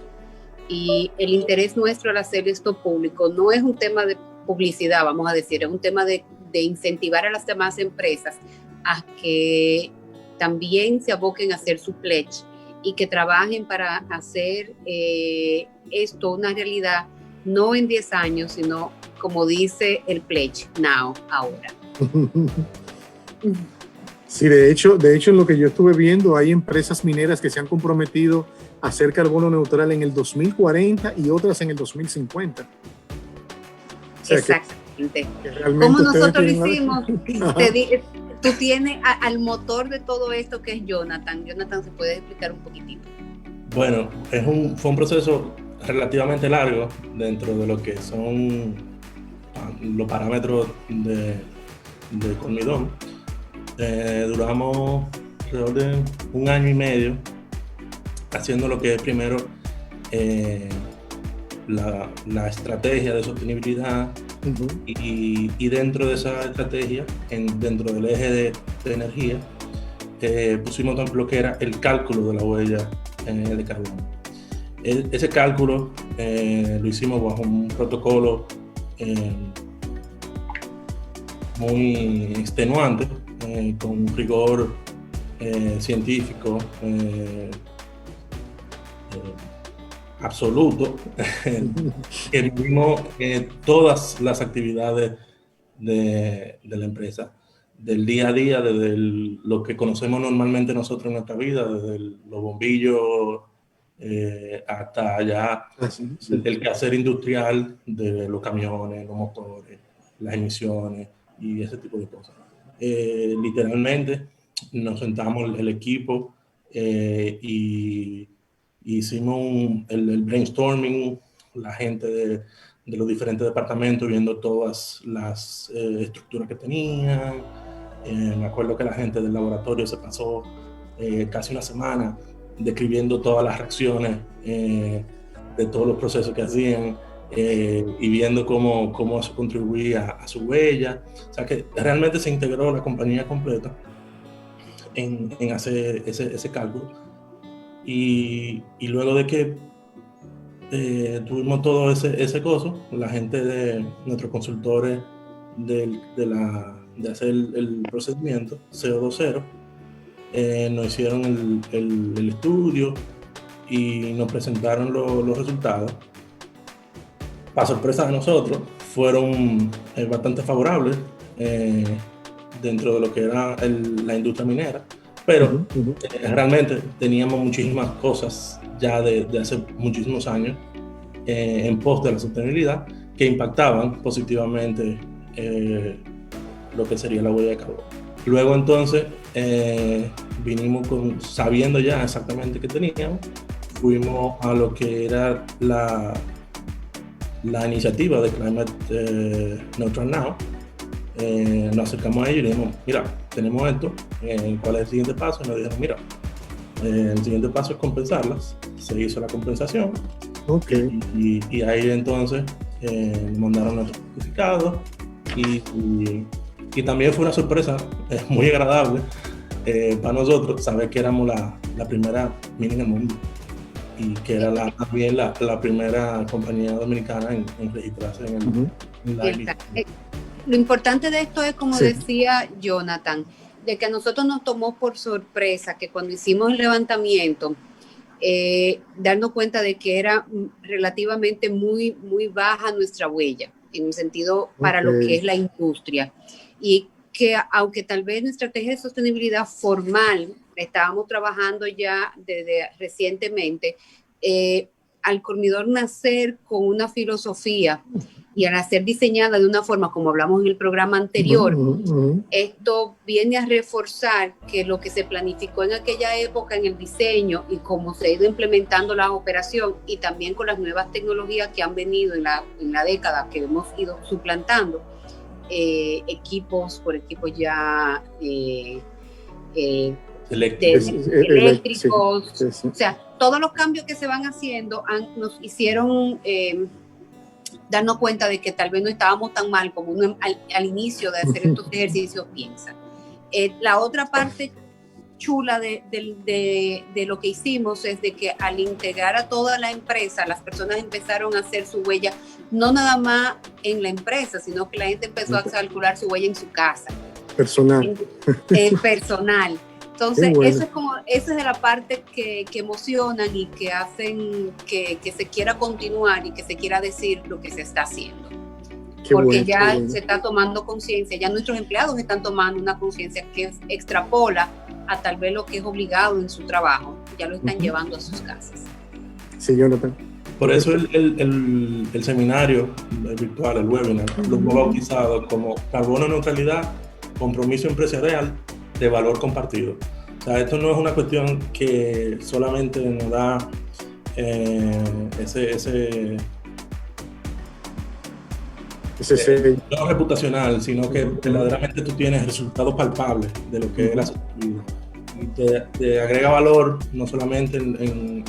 Y el interés nuestro al hacer esto público no es un tema de publicidad, vamos a decir, es un tema de incentivar a las demás empresas a que también se aboquen a hacer su pledge y que trabajen para hacer esto una realidad, no en 10 años, sino como dice el pledge, now, ahora. Sí, de hecho, en lo que yo estuve viendo, hay empresas mineras que se han comprometido a hacer carbono neutral en el 2040 y otras en el 2050. O sea, exactamente. Como nosotros hicimos, tú tienes al motor de todo esto que es Jonathan. Jonathan, ¿se puede explicar un poquitito? Bueno, fue un proceso relativamente largo dentro de lo que son los parámetros de Colmidón. Duramos alrededor de 1 año y medio haciendo lo que es primero la estrategia de sostenibilidad. Uh-huh. Y dentro de esa estrategia, dentro del eje de energía, pusimos lo que era el cálculo de la huella de carbono. Ese cálculo lo hicimos bajo un protocolo muy extenuante, con un rigor científico absoluto, que vimos todas las actividades de la empresa, del día a día, desde lo que conocemos normalmente nosotros en nuestra vida, desde los bombillos hasta allá el quehacer industrial de los camiones, los motores, las emisiones y ese tipo de cosas. Literalmente nos sentamos el equipo y hicimos el brainstorming, la gente de los diferentes departamentos viendo todas las estructuras que tenían. Me acuerdo que la gente del laboratorio se pasó casi una semana describiendo todas las reacciones de todos los procesos que hacían y viendo cómo eso contribuía a su huella. O sea que realmente se integró la compañía completa en hacer ese cálculo. Y luego de que tuvimos todo ese coso, la gente de nuestros consultores de hacer el procedimiento CO2 nos hicieron el estudio y nos presentaron los resultados. Para sorpresa de nosotros, fueron bastante favorables dentro de lo que era la industria minera, pero realmente teníamos muchísimas cosas ya de hace muchísimos años en pos de la sostenibilidad que impactaban positivamente lo que sería la huella de carbono. Luego entonces vinimos sabiendo ya exactamente qué teníamos, fuimos a lo que era la iniciativa de Climate Neutral Now. Nos acercamos a ellos y dijimos, mira, tenemos esto, ¿cuál es el siguiente paso? Y nos dijeron, mira, el siguiente paso es compensarlas. Se hizo la compensación. Okay. Y ahí entonces nos mandaron nuestro certificado y también fue una sorpresa muy agradable para nosotros saber que éramos la primera mina en el mundo y que era también la primera compañía dominicana en registrarse en la lista. Lo importante de esto es, como decía Jonathan, de que a nosotros nos tomó por sorpresa que cuando hicimos el levantamiento, darnos cuenta de que era relativamente muy, muy baja nuestra huella, en el sentido para lo que es la industria. Y que aunque tal vez nuestra estrategia de sostenibilidad formal estábamos trabajando ya desde recientemente, al Colmidón nacer con una filosofía y al ser diseñada de una forma como hablamos en el programa anterior, esto viene a reforzar que lo que se planificó en aquella época en el diseño y cómo se ha ido implementando la operación y también con las nuevas tecnologías que han venido en la década que hemos ido suplantando, equipos ya eléctricos, sí. O sea, todos los cambios que se van haciendo nos hicieron darnos cuenta de que tal vez no estábamos tan mal como uno al inicio de hacer estos ejercicios piensa. La otra parte chula de lo que hicimos es de que al integrar a toda la empresa, las personas empezaron a hacer su huella, no nada más en la empresa, sino que la gente empezó a calcular su huella en su casa. Personal. El personal. Entonces, Bueno. eso es de la parte que emocionan y que hacen que se quiera continuar y que se quiera decir lo que se está haciendo. Porque ya se está tomando conciencia, ya nuestros empleados están tomando una conciencia que extrapola a tal vez lo que es obligado en su trabajo, ya lo están llevando a sus casas. Sí, Jonathan. Por eso el seminario virtual, el webinar, lo hemos bautizado como Carbono Neutralidad, Compromiso Empresarial de Valor Compartido. O sea, esto no es una cuestión que solamente nos da ese no reputacional, sino que verdaderamente tú tienes resultados palpables de lo que es la sostenibilidad. Y te agrega valor no solamente en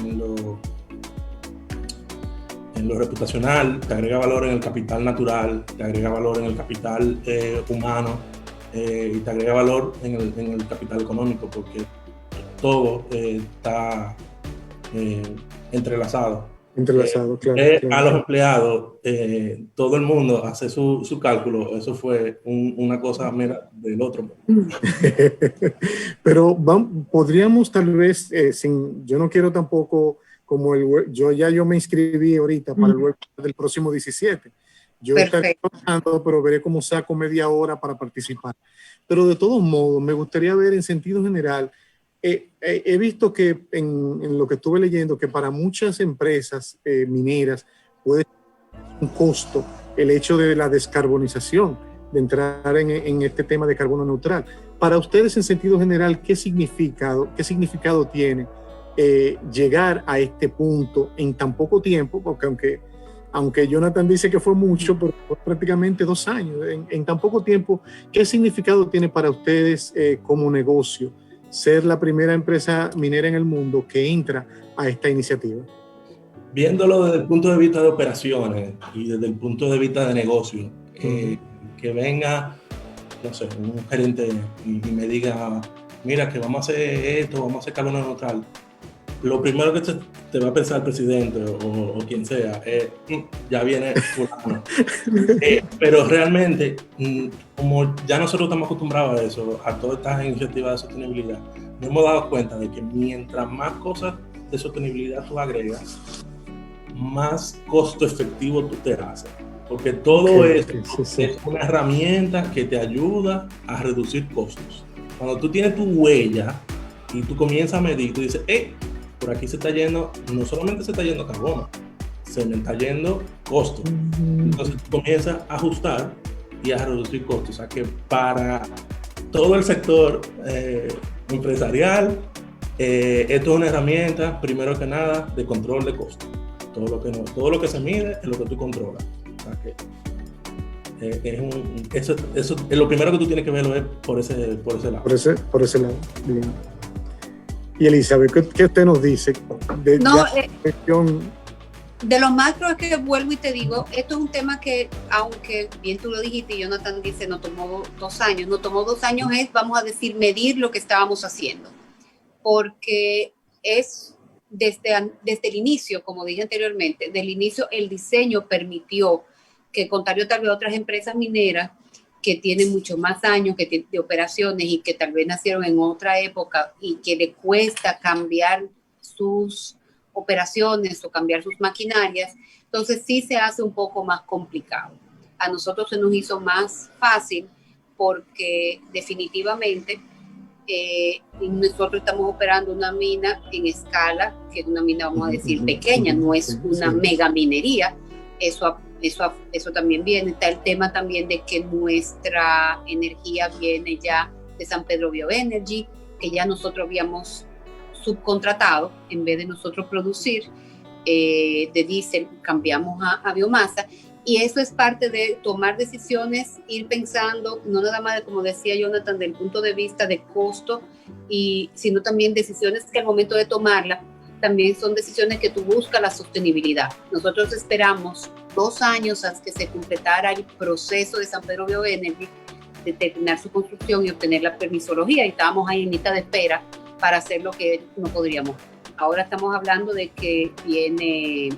lo reputacional, te agrega valor en el capital natural, te agrega valor en el capital humano y te agrega valor en el capital económico, porque todo está entrelazado. Claro. A los empleados, todo el mundo hace su cálculo, eso fue una cosa mera del otro. Pero podríamos tal vez, yo no quiero tampoco, yo me inscribí ahorita para el webinar del próximo 17. Yo estaré trabajando, pero veré cómo saco media hora para participar. Pero de todos modos, me gustaría ver en sentido general, he visto que en lo que estuve leyendo, que para muchas empresas mineras puede ser un costo el hecho de la descarbonización, de entrar en este tema de carbono neutral. Para ustedes, en sentido general, ¿qué significado tiene llegar a este punto en tan poco tiempo? Porque aunque Jonathan dice que fue mucho, pero fue prácticamente 2 años. En tan poco tiempo, ¿qué significado tiene para ustedes como negocio ser la primera empresa minera en el mundo que entra a esta iniciativa? Viéndolo desde el punto de vista de operaciones y desde el punto de vista de negocio, que venga, no sé, un gerente y me diga, mira, que vamos a hacer esto, vamos a hacer carbono neutral. Lo primero que te va a pensar el presidente o quien sea es, ya viene fulano. Pero realmente, como ya nosotros estamos acostumbrados a eso, a todas estas iniciativas de sostenibilidad, nos hemos dado cuenta de que mientras más cosas de sostenibilidad tú agregas, más costo efectivo tú te haces. Porque todo esto es una herramienta que te ayuda a reducir costos. Cuando tú tienes tu huella y tú comienzas a medir, tú dices, por aquí se está yendo, no solamente se está yendo carbono, se me está yendo costo. Entonces tú comienzas a ajustar y a reducir costos. O sea que para todo el sector empresarial, esto es una herramienta, primero que nada, de control de costos. Todo lo que se mide es lo que tú controlas. O sea que eso es lo primero que tú tienes que verlo es por ese lado. Por ese lado, bien. Y Elizabeth, ¿qué usted nos dice? De lo macro es que vuelvo y te digo, esto es un tema que, aunque bien tú lo dijiste y Jonathan dice, nos tomó 2 años. Nos tomó 2 años vamos a decir, medir lo que estábamos haciendo. Porque es desde el inicio, como dije anteriormente, del inicio el diseño permitió que, contrario tal vez a otras empresas mineras, que tienen mucho más años de operaciones y que tal vez nacieron en otra época y que le cuesta cambiar sus operaciones o cambiar sus maquinarias, entonces sí se hace un poco más complicado. A nosotros se nos hizo más fácil porque definitivamente nosotros estamos operando una mina en escala, que es una mina, vamos a decir, pequeña, no es una mega minería. Eso también viene. Está el tema también de que nuestra energía viene ya de San Pedro Bioenergy, que ya nosotros habíamos subcontratado, en vez de nosotros producir de diésel, cambiamos a biomasa. Y eso es parte de tomar decisiones, ir pensando, no nada más, como decía Jonathan, del punto de vista de costo, sino también decisiones que al momento de tomarla, también son decisiones que tú buscas la sostenibilidad. Nosotros esperamos 2 años hasta que se completara el proceso de San Pedro Bioenergy, de terminar su construcción y obtener la permisología, y estábamos ahí en lista de espera para hacer lo que no podríamos. Ahora estamos hablando de que viene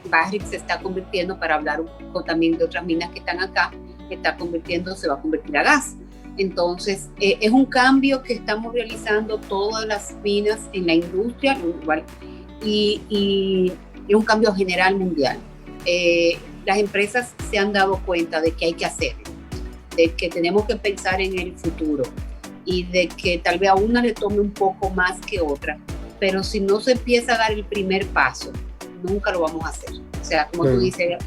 Barrick, se está convirtiendo, para hablar un poco también de otras minas que están acá, se va a convertir a gas. Entonces, es un cambio que estamos realizando todas las minas en la industria y es un cambio general mundial. Las empresas se han dado cuenta de que hay que hacerlo, de que tenemos que pensar en el futuro y de que tal vez a una le tome un poco más que otra, pero si no se empieza a dar el primer paso, nunca lo vamos a hacer. O sea, como tú dices,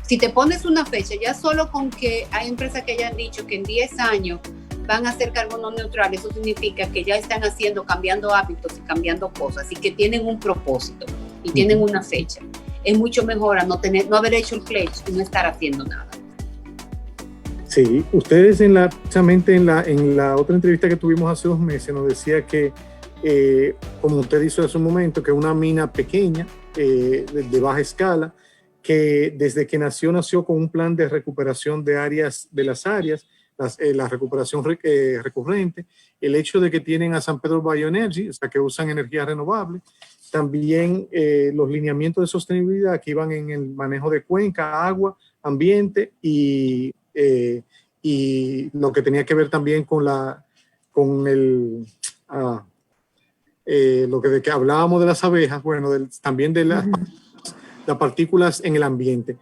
si te pones una fecha, ya solo con que hay empresas que hayan dicho que en 10 años van a ser carbono neutral, eso significa que ya están cambiando hábitos y cambiando cosas y que tienen un propósito y tienen una fecha. Es mucho mejor a no haber hecho el pledge y no estar haciendo nada. Sí, ustedes precisamente en la otra entrevista que tuvimos hace 2 meses nos decía que, como usted hizo hace un momento, que una mina pequeña, de baja escala, que desde que nació con un plan de recuperación de las áreas, la recuperación recurrente, el hecho de que tienen a San Pedro Bioenergy, o sea, que usan energía renovable, también los lineamientos de sostenibilidad que iban en el manejo de cuenca, agua, ambiente y lo que tenía que ver también con lo que hablábamos de las abejas, bueno, también de las partículas en el ambiente.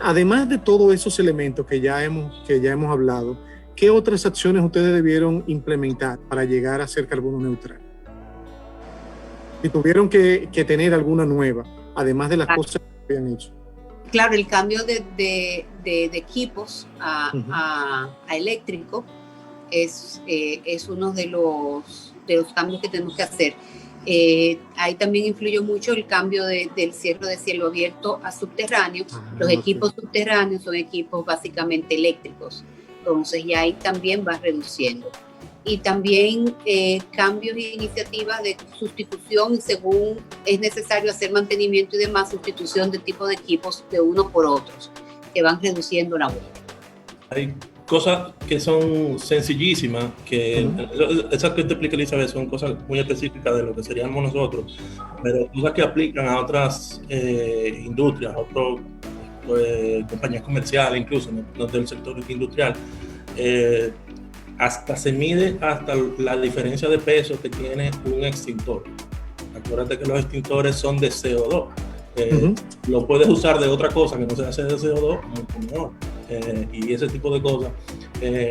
Además de todos esos elementos que ya hemos hablado, ¿qué otras acciones ustedes debieron implementar para llegar a ser carbono neutral? Si tuvieron que tener alguna nueva, además de las cosas que habían hecho. Claro, el cambio de equipos a eléctrico es uno de los cambios que tenemos que hacer. Ahí también influyó mucho el cambio del cierre de cielo abierto a subterráneo. Los equipos subterráneos son equipos básicamente eléctricos, entonces ya ahí también va reduciendo. Y también cambios e iniciativas de sustitución, y según es necesario hacer mantenimiento y demás, sustitución de tipo de equipos de unos por otros, que van reduciendo la huella. Hay cosas que son sencillísimas, que esas que te explica Elizabeth son cosas muy específicas de lo que seríamos nosotros, pero cosas que aplican a otras industrias, a otras compañías comerciales, incluso no del sector industrial. Hasta se mide hasta la diferencia de peso que tiene un extintor. Acuérdate que los extintores son de CO2. Lo puedes usar de otra cosa que no sea de CO2, mucho mejor. Y ese tipo de cosas.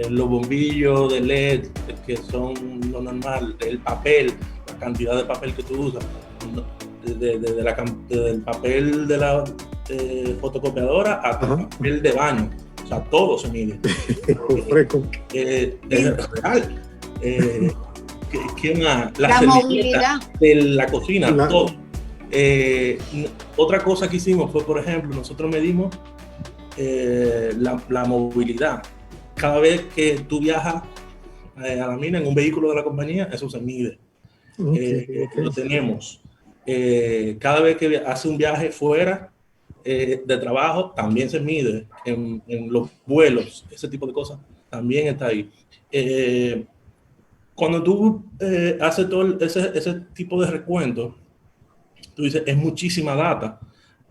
Los bombillos de LED, que son lo normal, el papel, la cantidad de papel que tú usas, desde el papel de la fotocopiadora hasta el papel de baño. O sea, todo se mide. Es real. La movilidad de la cocina, todo. Otra cosa que hicimos fue, por ejemplo, nosotros medimos la movilidad. Cada vez que tú viajas a la mina en un vehículo de la compañía, eso se mide. Lo tenemos. Cada vez que hace un viaje fuera de trabajo, también se mide en los vuelos, ese tipo de cosas, también está ahí. Cuando tú haces todo ese tipo de recuento, tú dices, es muchísima data,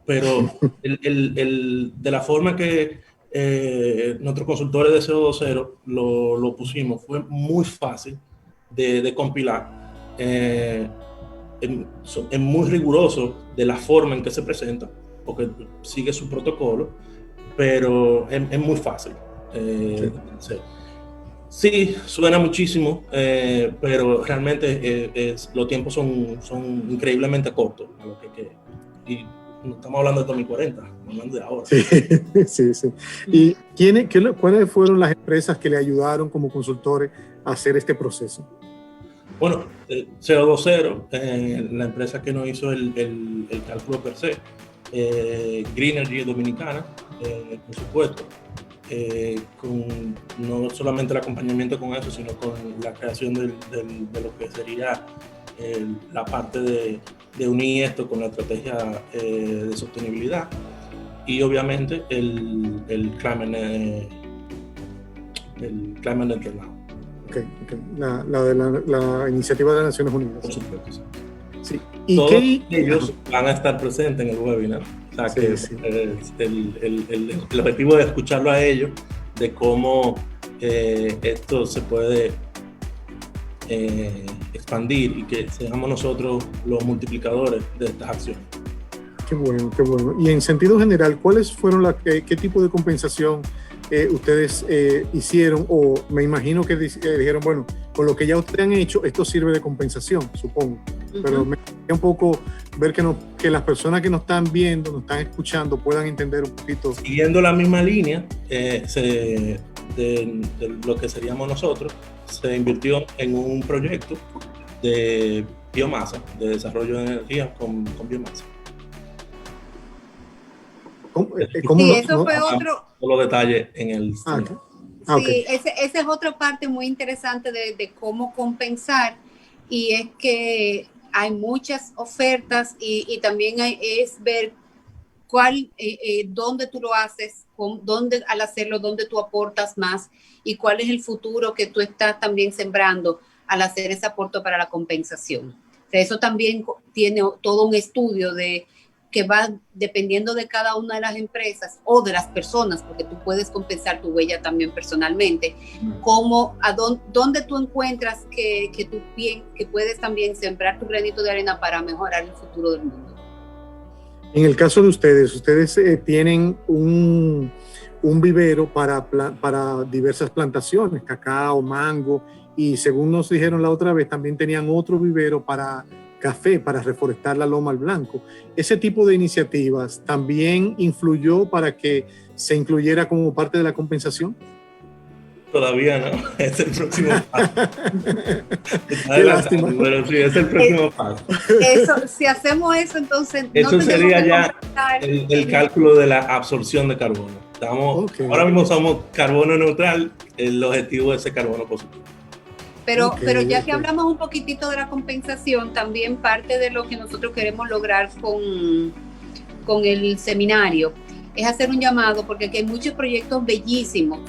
pero de la forma que nuestros consultores de CO2 Cero lo pusimos, fue muy fácil de compilar. Es muy riguroso de la forma en que se presenta, porque sigue su protocolo, pero es muy fácil. Sí, suena muchísimo, pero realmente los tiempos son increíblemente cortos. Y no estamos hablando de 2040, estamos hablando de ahora. Sí. ¿Y cuáles fueron las empresas que le ayudaron como consultores a hacer este proceso? Bueno, CO2 Cero, la empresa que nos hizo el cálculo per se, Greenergy Dominicana, por supuesto, con no solamente el acompañamiento con eso, sino con la creación de lo que sería la parte de unir esto con la estrategia de sostenibilidad, y obviamente el Climate Neutral Now. La iniciativa de las Naciones Unidas. Por supuesto. Sí. Todos ellos van a estar presentes en el webinar. O sea, que el objetivo de escucharlo a ellos, de cómo esto se puede expandir y que seamos nosotros los multiplicadores de estas acciones. Qué bueno, qué bueno. Y en sentido general, ¿cuáles fueron qué tipo de compensación ustedes hicieron? O me imagino que dijeron, bueno, con lo que ya ustedes han hecho, esto sirve de compensación, supongo. Pero me gustaría un poco ver que las personas que nos están viendo, nos están escuchando, puedan entender un poquito. Siguiendo la misma línea de lo que seríamos nosotros, se invirtió en un proyecto de biomasa, de desarrollo de energía con biomasa. Sí, eso fue otro. Los detalles en el. Sí, esa es otra parte muy interesante de cómo compensar, y es que hay muchas ofertas y también es ver dónde tú lo haces, dónde al hacerlo, dónde tú aportas más y cuál es el futuro que tú estás también sembrando al hacer ese aporte para la compensación. O sea, eso también tiene todo un estudio que va dependiendo de cada una de las empresas o de las personas, porque tú puedes compensar tu huella también personalmente, dónde tú encuentras que puedes también sembrar tu granito de arena para mejorar el futuro del mundo. En el caso de ustedes tienen un vivero para diversas plantaciones, cacao, mango, y según nos dijeron la otra vez, también tenían otro vivero para café, para reforestar la Loma al Blanco. ¿Ese tipo de iniciativas también influyó para que se incluyera como parte de la compensación? Todavía no, es el próximo paso. Qué lástima. Pero sí, es el próximo paso. Si hacemos eso, entonces eso sería ya el cálculo de la absorción de carbono. Ahora mismo somos carbono neutral, el objetivo es ese carbono positivo. Pero ya que hablamos un poquitito de la compensación, también parte de lo que nosotros queremos lograr con el seminario es hacer un llamado, porque aquí hay muchos proyectos bellísimos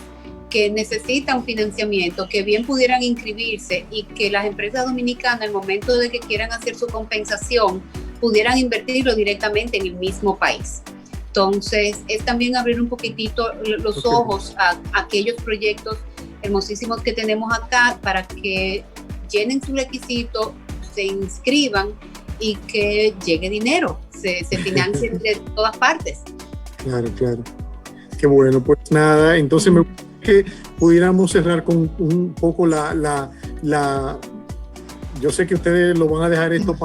que necesitan financiamiento, que bien pudieran inscribirse y que las empresas dominicanas, al momento de que quieran hacer su compensación, pudieran invertirlo directamente en el mismo país. Entonces, es también abrir un poquitito los ojos a aquellos proyectos hermosísimos que tenemos acá para que llenen su requisito, se inscriban y que llegue dinero, se financien de todas partes. Claro. Qué bueno, pues nada, entonces me gustaría que pudiéramos cerrar con un poco yo sé que ustedes lo van a dejar esto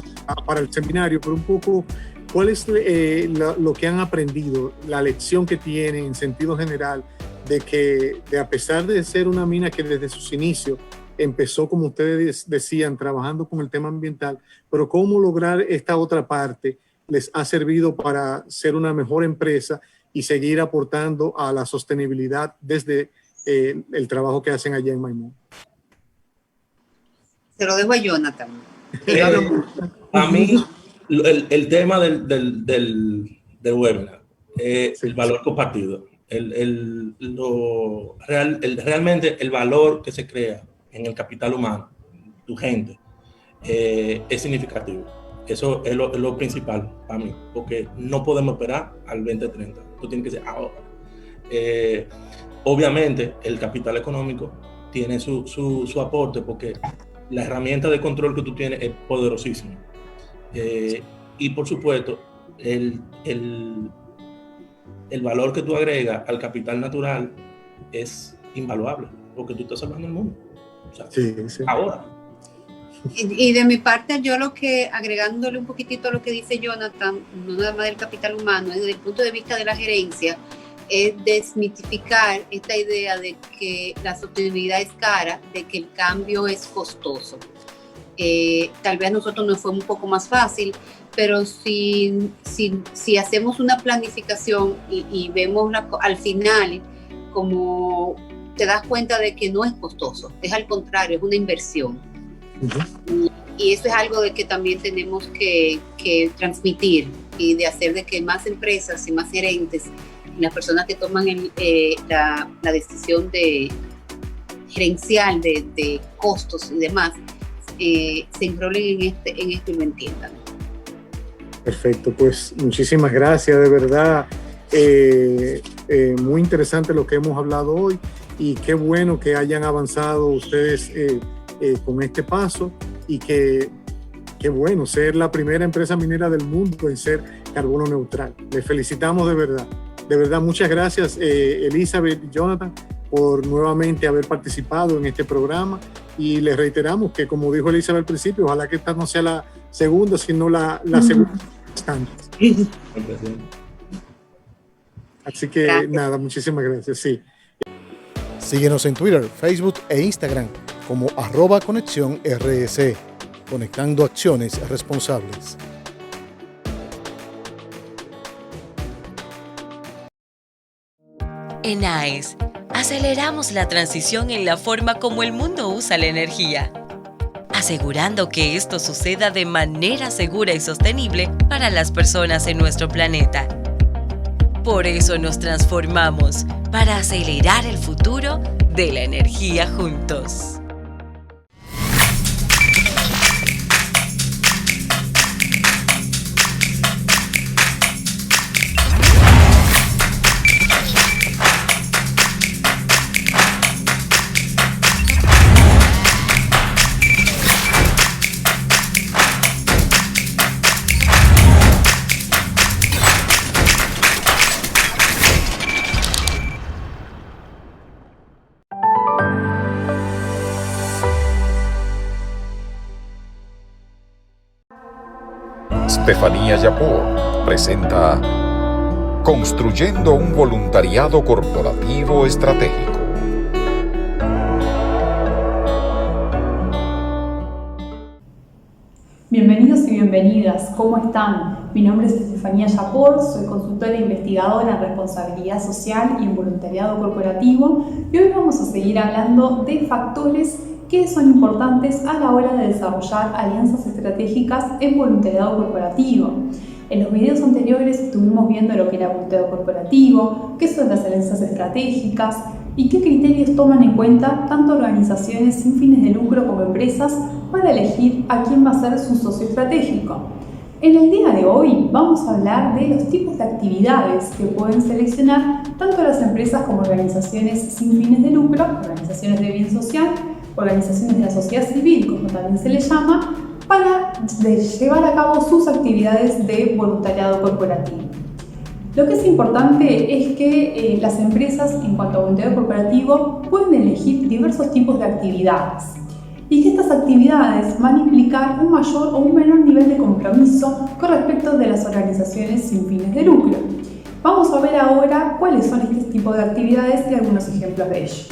para el seminario, pero un poco, ¿cuál es lo que han aprendido, la lección que tienen en sentido general de a pesar de ser una mina que desde sus inicios empezó, como ustedes decían, trabajando con el tema ambiental, pero cómo lograr esta otra parte les ha servido para ser una mejor empresa y seguir aportando a la sostenibilidad desde el trabajo que hacen allá en Maimón? Se lo dejo a Jonathan. A mí, el tema del webinar, el valor compartido. Realmente el valor que se crea en el capital humano, tu gente, es significativo. Eso es lo principal para mí, porque no podemos esperar al 2030. Esto tiene que ser ahora. Obviamente, el capital económico tiene su aporte, porque la herramienta de control que tú tienes es poderosísima. Y por supuesto, el valor que tú agregas al capital natural es invaluable, porque tú estás salvando el mundo. O sea, sí. Ahora. Y de mi parte, yo agregándole un poquitito a lo que dice Jonathan, no nada más del capital humano, desde el punto de vista de la gerencia, es desmitificar esta idea de que la sostenibilidad es cara, de que el cambio es costoso. Tal vez a nosotros nos fue un poco más fácil, pero si hacemos una planificación y vemos al final, como te das cuenta de que no es costoso, es al contrario, es una inversión. Uh-huh. Y eso es algo de que también tenemos que transmitir y de hacer de que más empresas y más gerentes, las personas que toman la decisión gerencial de costos y demás, se enrolen en esto y lo entiendan. Perfecto, pues muchísimas gracias, de verdad. Muy interesante lo que hemos hablado hoy y qué bueno que hayan avanzado ustedes con este paso y qué bueno ser la primera empresa minera del mundo en ser carbono neutral. Les felicitamos de verdad, muchas gracias Elizabeth y Jonathan por nuevamente haber participado en este programa, y les reiteramos que, como dijo Elizabeth al principio, ojalá que esta no sea la segunda, sino la segunda constante. Así que gracias. Nada, muchísimas gracias. Sí. Síguenos en Twitter, Facebook e Instagram como @ConexiónRSE, conectando acciones responsables. En AES, aceleramos la transición en la forma como el mundo usa la energía, asegurando que esto suceda de manera segura y sostenible para las personas en nuestro planeta. Por eso nos transformamos para acelerar el futuro de la energía juntos. Estefanía Yapor presenta Construyendo un voluntariado corporativo estratégico. Bienvenidos y bienvenidas, ¿cómo están? Mi nombre es Estefanía Yapor, soy consultora e investigadora en responsabilidad social y en voluntariado corporativo, y hoy vamos a seguir hablando de factores que son importantes a la hora de desarrollar alianzas estratégicas en voluntariado corporativo. En los videos anteriores estuvimos viendo lo que era voluntariado corporativo, qué son las alianzas estratégicas y qué criterios toman en cuenta tanto organizaciones sin fines de lucro como empresas para elegir a quién va a ser su socio estratégico. En el día de hoy vamos a hablar de los tipos de actividades que pueden seleccionar tanto las empresas como organizaciones sin fines de lucro, organizaciones de bien social, organizaciones de la sociedad civil, como también se les llama, para llevar a cabo sus actividades de voluntariado corporativo. Lo que es importante es que las empresas, en cuanto a voluntariado corporativo, pueden elegir diversos tipos de actividades y que estas actividades van a implicar un mayor o un menor nivel de compromiso con respecto de las organizaciones sin fines de lucro. Vamos a ver ahora cuáles son este tipo de actividades y algunos ejemplos de ello.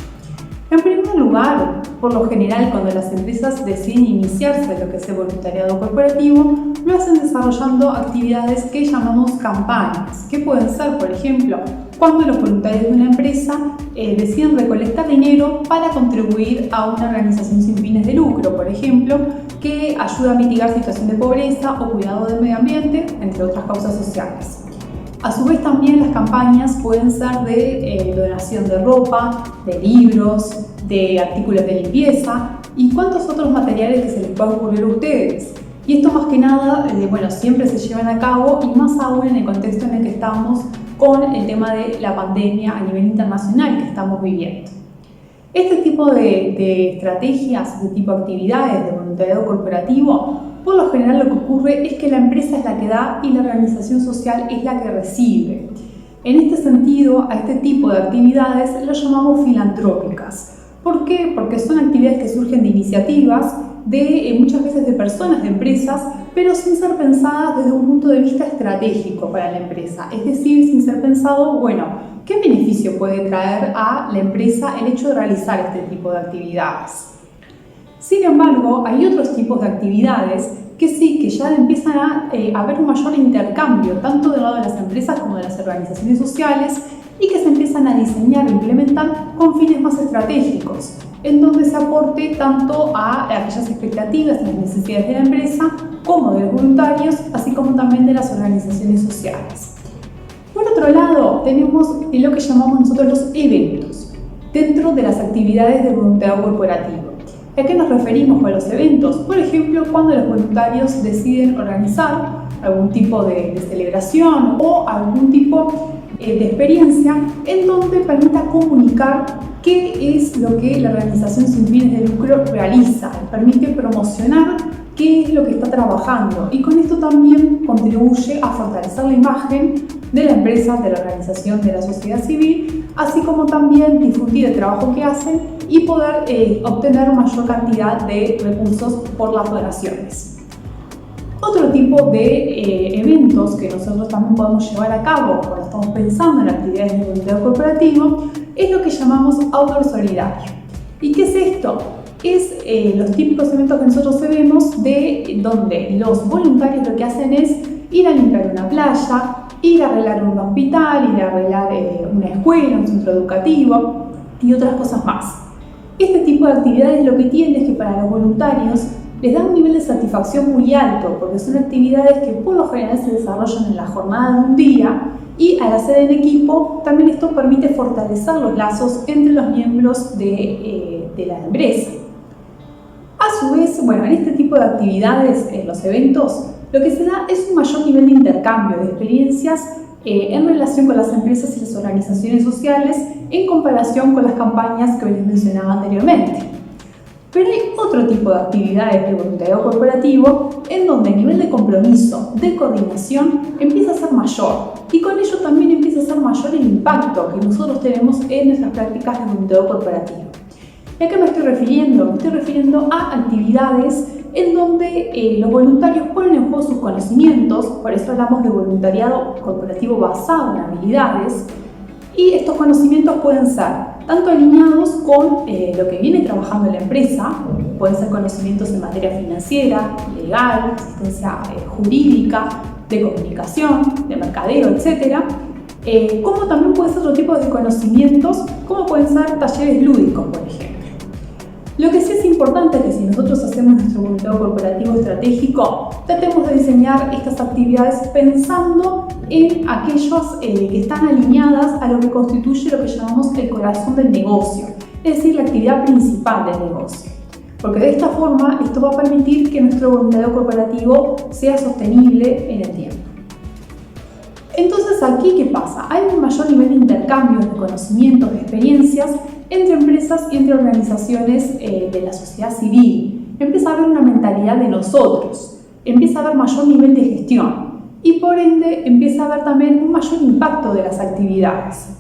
En primer lugar, por lo general, cuando las empresas deciden iniciarse en lo que es el voluntariado corporativo, lo hacen desarrollando actividades que llamamos campañas, que pueden ser, por ejemplo, cuando los voluntarios de una empresa deciden recolectar dinero para contribuir a una organización sin fines de lucro, por ejemplo, que ayuda a mitigar situación de pobreza o cuidado del medio ambiente, entre otras causas sociales. A su vez, también las campañas pueden ser de donación de ropa, de libros, de artículos de limpieza y cuantos otros materiales que se les pueda ocurrir a ustedes. Y esto más que nada, siempre se llevan a cabo, y más aún en el contexto en el que estamos con el tema de la pandemia a nivel internacional que estamos viviendo. Este tipo de estrategias, este tipo de actividades de voluntariado corporativo, por lo general lo que ocurre es que la empresa es la que da y la organización social es la que recibe. En este sentido, a este tipo de actividades lo llamamos filantrópicas. ¿Por qué? Porque son actividades que surgen de iniciativas de muchas veces de personas, de empresas, pero sin ser pensadas desde un punto de vista estratégico para la empresa. Es decir, sin ser pensado, ¿qué beneficio puede traer a la empresa el hecho de realizar este tipo de actividades? Sin embargo, hay otros tipos de actividades que sí, que ya empiezan a haber un mayor intercambio, tanto del lado de las empresas como de las organizaciones sociales, y que se empiezan a diseñar e implementar con fines más estratégicos, en donde se aporte tanto a aquellas expectativas y las necesidades de la empresa, como de los voluntarios, así como también de las organizaciones sociales. Por otro lado, tenemos lo que llamamos nosotros los eventos, dentro de las actividades de voluntariado corporativo. ¿A qué nos referimos con los eventos? Por ejemplo, cuando los voluntarios deciden organizar algún tipo de celebración o algún tipo de experiencia en donde permita comunicar qué es lo que la organización sin fines de lucro realiza, permite promocionar qué es lo que está trabajando y con esto también contribuye a fortalecer la imagen de la empresa, de la organización, de la sociedad civil, así como también difundir el trabajo que hacen y poder obtener mayor cantidad de recursos por las donaciones. Otro tipo de eventos que nosotros también podemos llevar a cabo cuando estamos pensando en actividades de voluntariado corporativo es lo que llamamos outdoor solidario. ¿Y qué es esto? Es los típicos eventos que nosotros vemos de donde los voluntarios lo que hacen es ir a limpiar una playa, ir a arreglar un hospital, ir a arreglar una escuela, un centro educativo y otras cosas más. Este tipo de actividades lo que tiene es que para los voluntarios les da un nivel de satisfacción muy alto porque son actividades que por lo general se desarrollan en la jornada de un día y al hacer en equipo también esto permite fortalecer los lazos entre los miembros de la empresa. A su vez, bueno, en este tipo de actividades, en los eventos, lo que se da es un mayor nivel de intercambio de experiencias en relación con las empresas y las organizaciones sociales en comparación con las campañas que les mencionaba anteriormente. Pero hay otro tipo de actividades de voluntariado corporativo en donde el nivel de compromiso, de coordinación, empieza a ser mayor y con ello también empieza a ser mayor el impacto que nosotros tenemos en nuestras prácticas de voluntariado corporativo. ¿Y a qué me estoy refiriendo? Me estoy refiriendo a actividades en donde los voluntarios ponen en juego sus conocimientos, por eso hablamos de voluntariado corporativo basado en habilidades, y estos conocimientos pueden ser tanto alineados con lo que viene trabajando la empresa, pueden ser conocimientos en materia financiera, legal, asistencia jurídica, de comunicación, de mercadeo, etc. Como también pueden ser otro tipo de conocimientos, como pueden ser talleres lúdicos, por ejemplo. Lo que sí es importante es que si nosotros hacemos nuestro voluntariado corporativo estratégico, tratemos de diseñar estas actividades pensando en aquellas que están alineadas a lo que constituye lo que llamamos el corazón del negocio, es decir, la actividad principal del negocio. Porque de esta forma esto va a permitir que nuestro voluntariado corporativo sea sostenible en el tiempo. Entonces, ¿aquí qué pasa? Hay un mayor nivel de intercambios de conocimientos, de experiencias entre empresas y entre organizaciones de la sociedad civil. Empieza a haber una mentalidad de nosotros, empieza a haber mayor nivel de gestión y por ende empieza a haber también un mayor impacto de las actividades.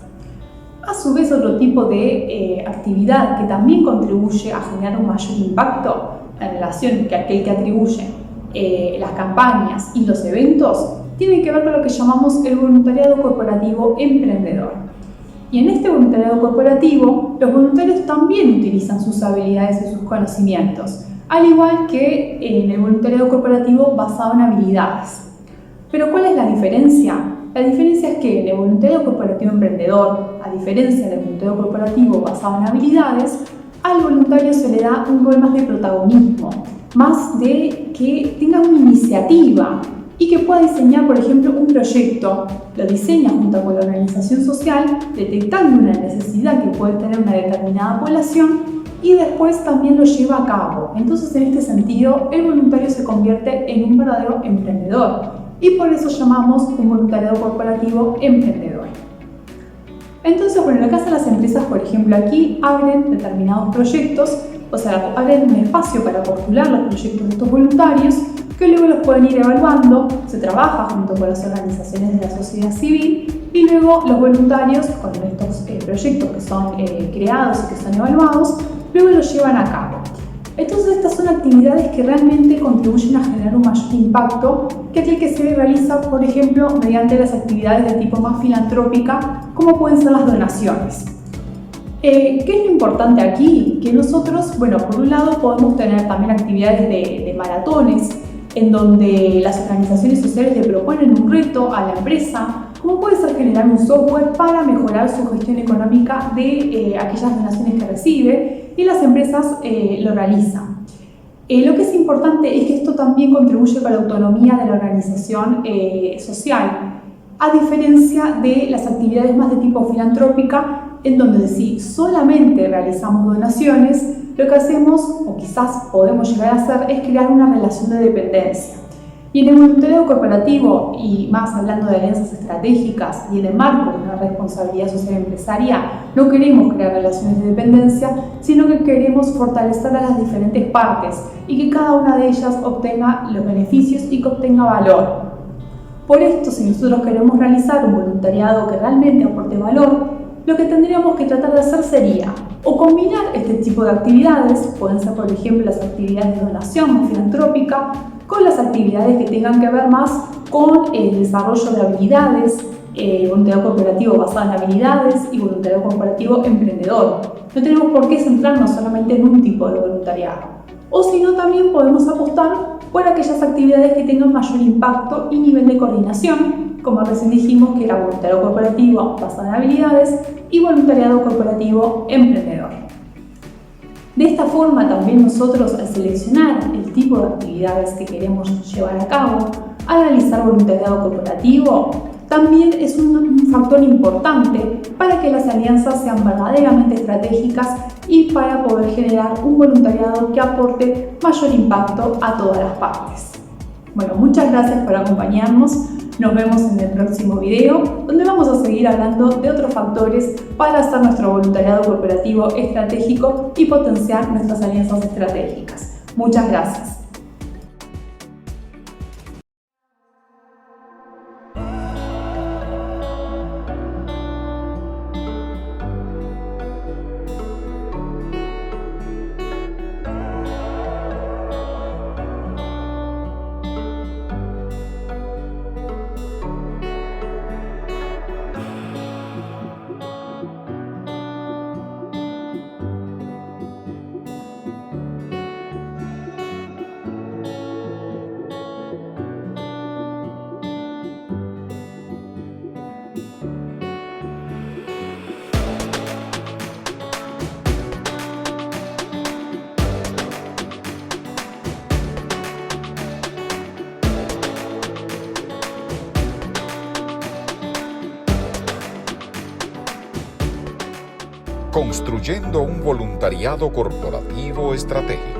A su vez, otro tipo de actividad que también contribuye a generar un mayor impacto en relación que aquel que atribuye las campañas y los eventos tiene que ver con lo que llamamos el voluntariado corporativo emprendedor. Y en este voluntariado corporativo, los voluntarios también utilizan sus habilidades y sus conocimientos, al igual que en el voluntariado corporativo basado en habilidades. Pero ¿cuál es la diferencia? La diferencia es que en el voluntariado corporativo emprendedor, a diferencia del voluntariado corporativo basado en habilidades, al voluntario se le da un rol más de protagonismo, más de que tenga una iniciativa y que pueda diseñar, por ejemplo, un proyecto, lo diseña junto con la organización social, detectando una necesidad que puede tener una determinada población y después también lo lleva a cabo. Entonces, en este sentido, el voluntario se convierte en un verdadero emprendedor y por eso llamamos un voluntariado corporativo emprendedor. Entonces, bueno, en el caso de las empresas, por ejemplo, aquí abren determinados proyectos, o sea, abren un espacio para postular los proyectos de estos voluntarios, que luego los pueden ir evaluando, se trabaja junto con las organizaciones de la sociedad civil y luego los voluntarios con estos proyectos que son creados y que son evaluados, luego los llevan a cabo. Entonces estas son actividades que realmente contribuyen a generar un mayor impacto que aquel que se realiza, por ejemplo, mediante las actividades de tipo más filantrópica, como pueden ser las donaciones. ¿Qué es lo importante aquí? Que nosotros, bueno, por un lado podemos tener también actividades de maratones, en donde las organizaciones sociales le proponen un reto a la empresa, como puede ser generar un software para mejorar su gestión económica de aquellas donaciones que recibe, y las empresas lo realizan. Lo que es importante es que esto también contribuye para la autonomía de la organización social, a diferencia de las actividades más de tipo filantrópica, en donde si solamente realizamos donaciones, lo que hacemos, o quizás podemos llegar a hacer, es crear una relación de dependencia. Y en el voluntariado corporativo, y más hablando de alianzas estratégicas y en el marco de una responsabilidad social empresarial, no queremos crear relaciones de dependencia, sino que queremos fortalecer a las diferentes partes y que cada una de ellas obtenga los beneficios y que obtenga valor. Por esto, si nosotros queremos realizar un voluntariado que realmente aporte valor, lo que tendríamos que tratar de hacer sería o combinar este tipo de actividades, pueden ser por ejemplo las actividades de donación filantrópica, con las actividades que tengan que ver más con el desarrollo de habilidades, voluntariado corporativo basado en habilidades y voluntariado corporativo emprendedor. No tenemos por qué centrarnos solamente en un tipo de voluntariado. O si no, también podemos apostar por aquellas actividades que tengan mayor impacto y nivel de coordinación, como recién dijimos que era voluntariado corporativo basado en habilidades y voluntariado corporativo emprendedor. De esta forma también nosotros, al seleccionar el tipo de actividades que queremos llevar a cabo, al realizar voluntariado corporativo, también es un factor importante para que las alianzas sean verdaderamente estratégicas y para poder generar un voluntariado que aporte mayor impacto a todas las partes. Bueno, muchas gracias por acompañarnos. Nos vemos en el próximo video, donde vamos a seguir hablando de otros factores para hacer nuestro voluntariado corporativo estratégico y potenciar nuestras alianzas estratégicas. Muchas gracias. Construyendo un voluntariado corporativo estratégico.